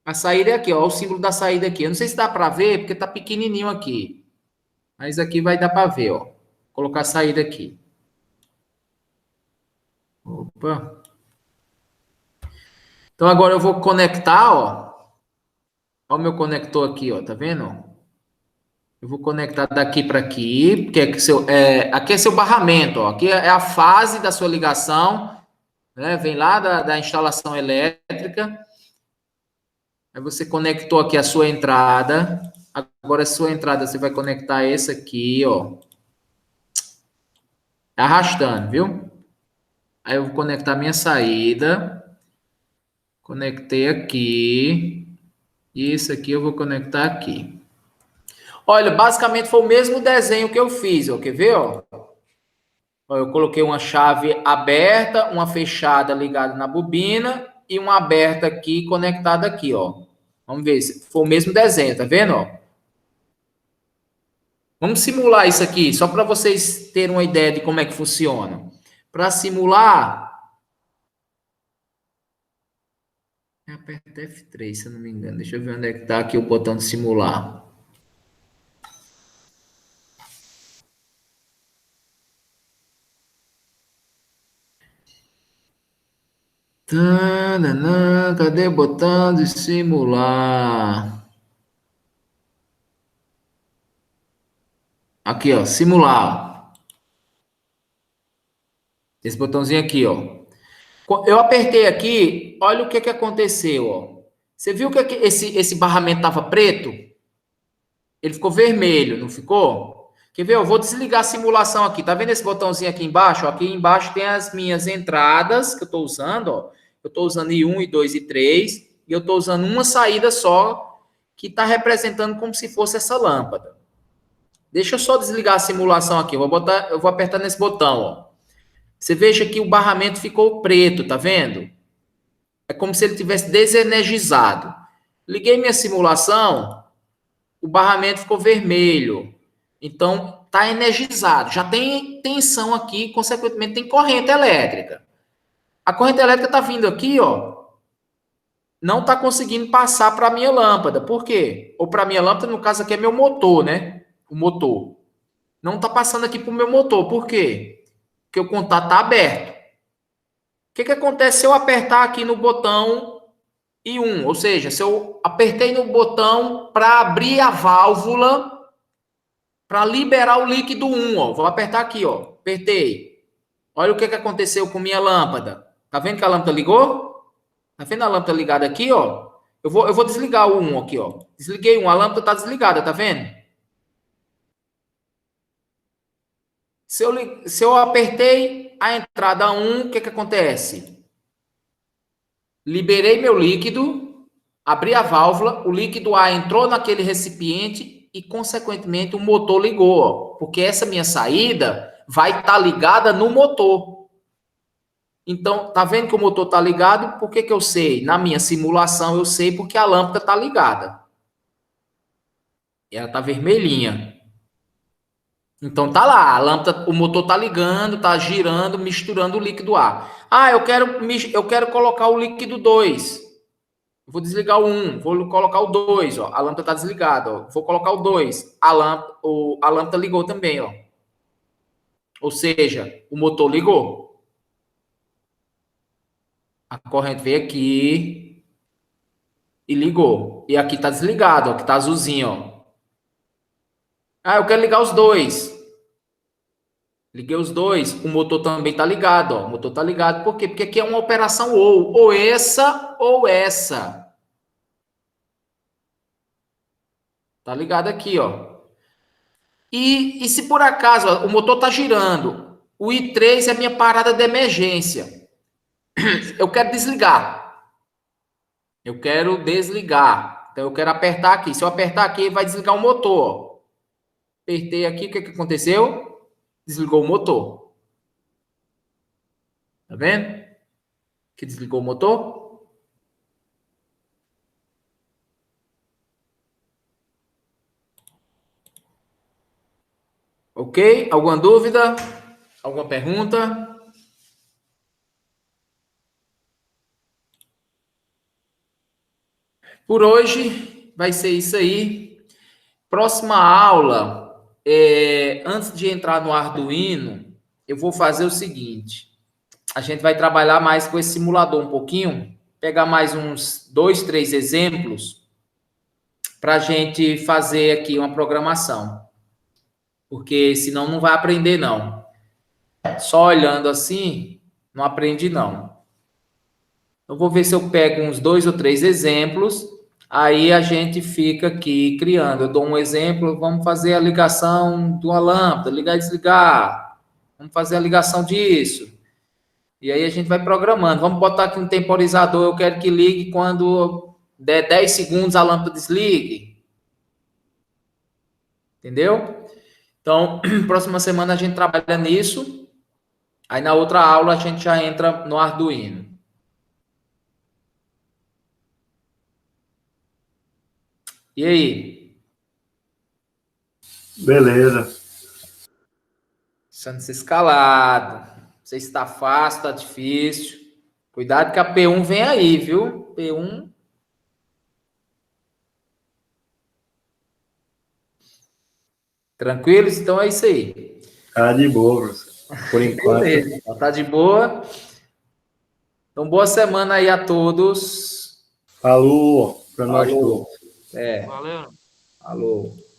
A saída é aqui, ó. O símbolo da saída aqui. Eu não sei se dá para ver, porque tá pequenininho aqui. Mas aqui vai dar para ver, ó. Vou colocar a saída aqui. Opa. Então, agora eu vou conectar, ó. Olha o meu conector aqui, ó, tá vendo? Eu vou conectar daqui para aqui, porque aqui é seu barramento, ó. Aqui é a fase da sua ligação, né? Vem lá da instalação elétrica. Aí você conectou aqui a sua entrada. Agora a sua entrada você vai conectar essa aqui, ó. Arrastando, viu? Aí eu vou conectar minha saída. Conectei aqui. E isso aqui eu vou conectar aqui. Olha, basicamente foi o mesmo desenho que eu fiz, ó. Quer ver, ó? Ó, eu coloquei uma chave aberta, uma fechada ligada na bobina e uma aberta aqui, conectada aqui, ó. Vamos ver se for o mesmo desenho, tá vendo, ó? Vamos simular isso aqui, só para vocês terem uma ideia de como é que funciona. Para simular, aperta F3, se eu não me engano. Deixa eu ver onde é que tá aqui o botão de simular. Cadê o botão de simular? Aqui, ó, simular. Esse botãozinho aqui, ó. Eu apertei aqui, olha o que aconteceu, ó. Você viu que esse barramento estava preto? Ele ficou vermelho, não ficou? Quer ver? Eu vou desligar a simulação aqui. Tá vendo esse botãozinho aqui embaixo? Aqui embaixo tem as minhas entradas que eu estou usando, ó. Eu estou usando I1, I2 e 3. E eu estou usando uma saída só, que está representando como se fosse essa lâmpada. Deixa eu só desligar a simulação aqui. Eu vou apertar nesse botão, ó. Você veja que o barramento ficou preto, tá vendo? É como se ele tivesse desenergizado. Liguei minha simulação, o barramento ficou vermelho. Então, está energizado. Já tem tensão aqui, consequentemente tem corrente elétrica. A corrente elétrica está vindo aqui, ó. Não está conseguindo passar para a minha lâmpada. Por quê? Ou para a minha lâmpada, no caso aqui é meu motor, né? O motor. Não está passando aqui para o meu motor. Por quê? Porque o contato está aberto. O que acontece se eu apertar aqui no botão I1? Ou seja, se eu apertei no botão para abrir a válvula, para liberar o líquido 1, ó. Vou apertar aqui, ó. Apertei. Olha o que aconteceu com minha lâmpada. Tá vendo que a lâmpada ligou? Tá vendo a lâmpada ligada aqui, ó? Eu vou desligar o 1 aqui, ó. Desliguei 1, a lâmpada tá desligada, tá vendo? Se eu apertei a entrada 1, o que acontece? Liberei meu líquido, abri a válvula, o líquido A entrou naquele recipiente e, consequentemente, o motor ligou, ó, porque essa minha saída vai estar ligada no motor. Então, tá vendo que o motor tá ligado? Por que eu sei? Na minha simulação eu sei porque a lâmpada tá ligada. Ela tá vermelhinha. Então tá lá, a lâmpada, o motor tá ligando, tá girando, misturando o líquido A. Ah, eu quero colocar o líquido 2. Vou desligar o 1, vou colocar o 2, ó. A lâmpada tá desligada, ó. Vou colocar o 2. A lâmpada ligou também, ó. Ou seja, o motor ligou. A corrente veio aqui e ligou. E aqui tá desligado, ó, que tá azulzinho, ó. Ah, eu quero ligar os dois. Liguei os dois. O motor também tá ligado, ó. O motor tá ligado. Por quê? Porque aqui é uma operação ou essa ou essa. Tá ligado aqui, ó. E se por acaso, ó, o motor tá girando, o I3 é a minha parada de emergência. Eu quero desligar. Eu quero desligar. Então eu quero apertar aqui. Se eu apertar aqui, vai desligar o motor, ó. Apertei aqui, o que aconteceu? Desligou o motor. Tá vendo? Que desligou o motor. Ok? Alguma dúvida? Alguma pergunta? Por hoje vai ser isso aí. Próxima aula, antes de entrar no Arduino, eu vou fazer o seguinte. A gente vai trabalhar mais com esse simulador um pouquinho, pegar mais uns 2, 3 exemplos para a gente fazer aqui uma programação. Porque senão não vai aprender, não. Só olhando assim, não aprende, não. Eu vou ver se eu pego uns 2 ou 3 exemplos, aí a gente fica aqui criando. Eu dou um exemplo, vamos fazer a ligação de uma lâmpada, ligar e desligar. Vamos fazer a ligação disso. E aí a gente vai programando. Vamos botar aqui um temporizador, eu quero que ligue quando der 10 segundos a lâmpada desligue. Entendeu? Então, próxima semana a gente trabalha nisso. Aí na outra aula a gente já entra no Arduino. E aí? Beleza. Precisando ser escalado. Não sei se tá fácil, tá difícil. Cuidado que a P1 vem aí, viu? P1. Tranquilos? Então é isso aí. Tá de boa, professor. Por enquanto. Beleza. Então tá de boa. Então, boa semana aí a todos. Falou para nós Falou. todos. É. Valeu. Falou.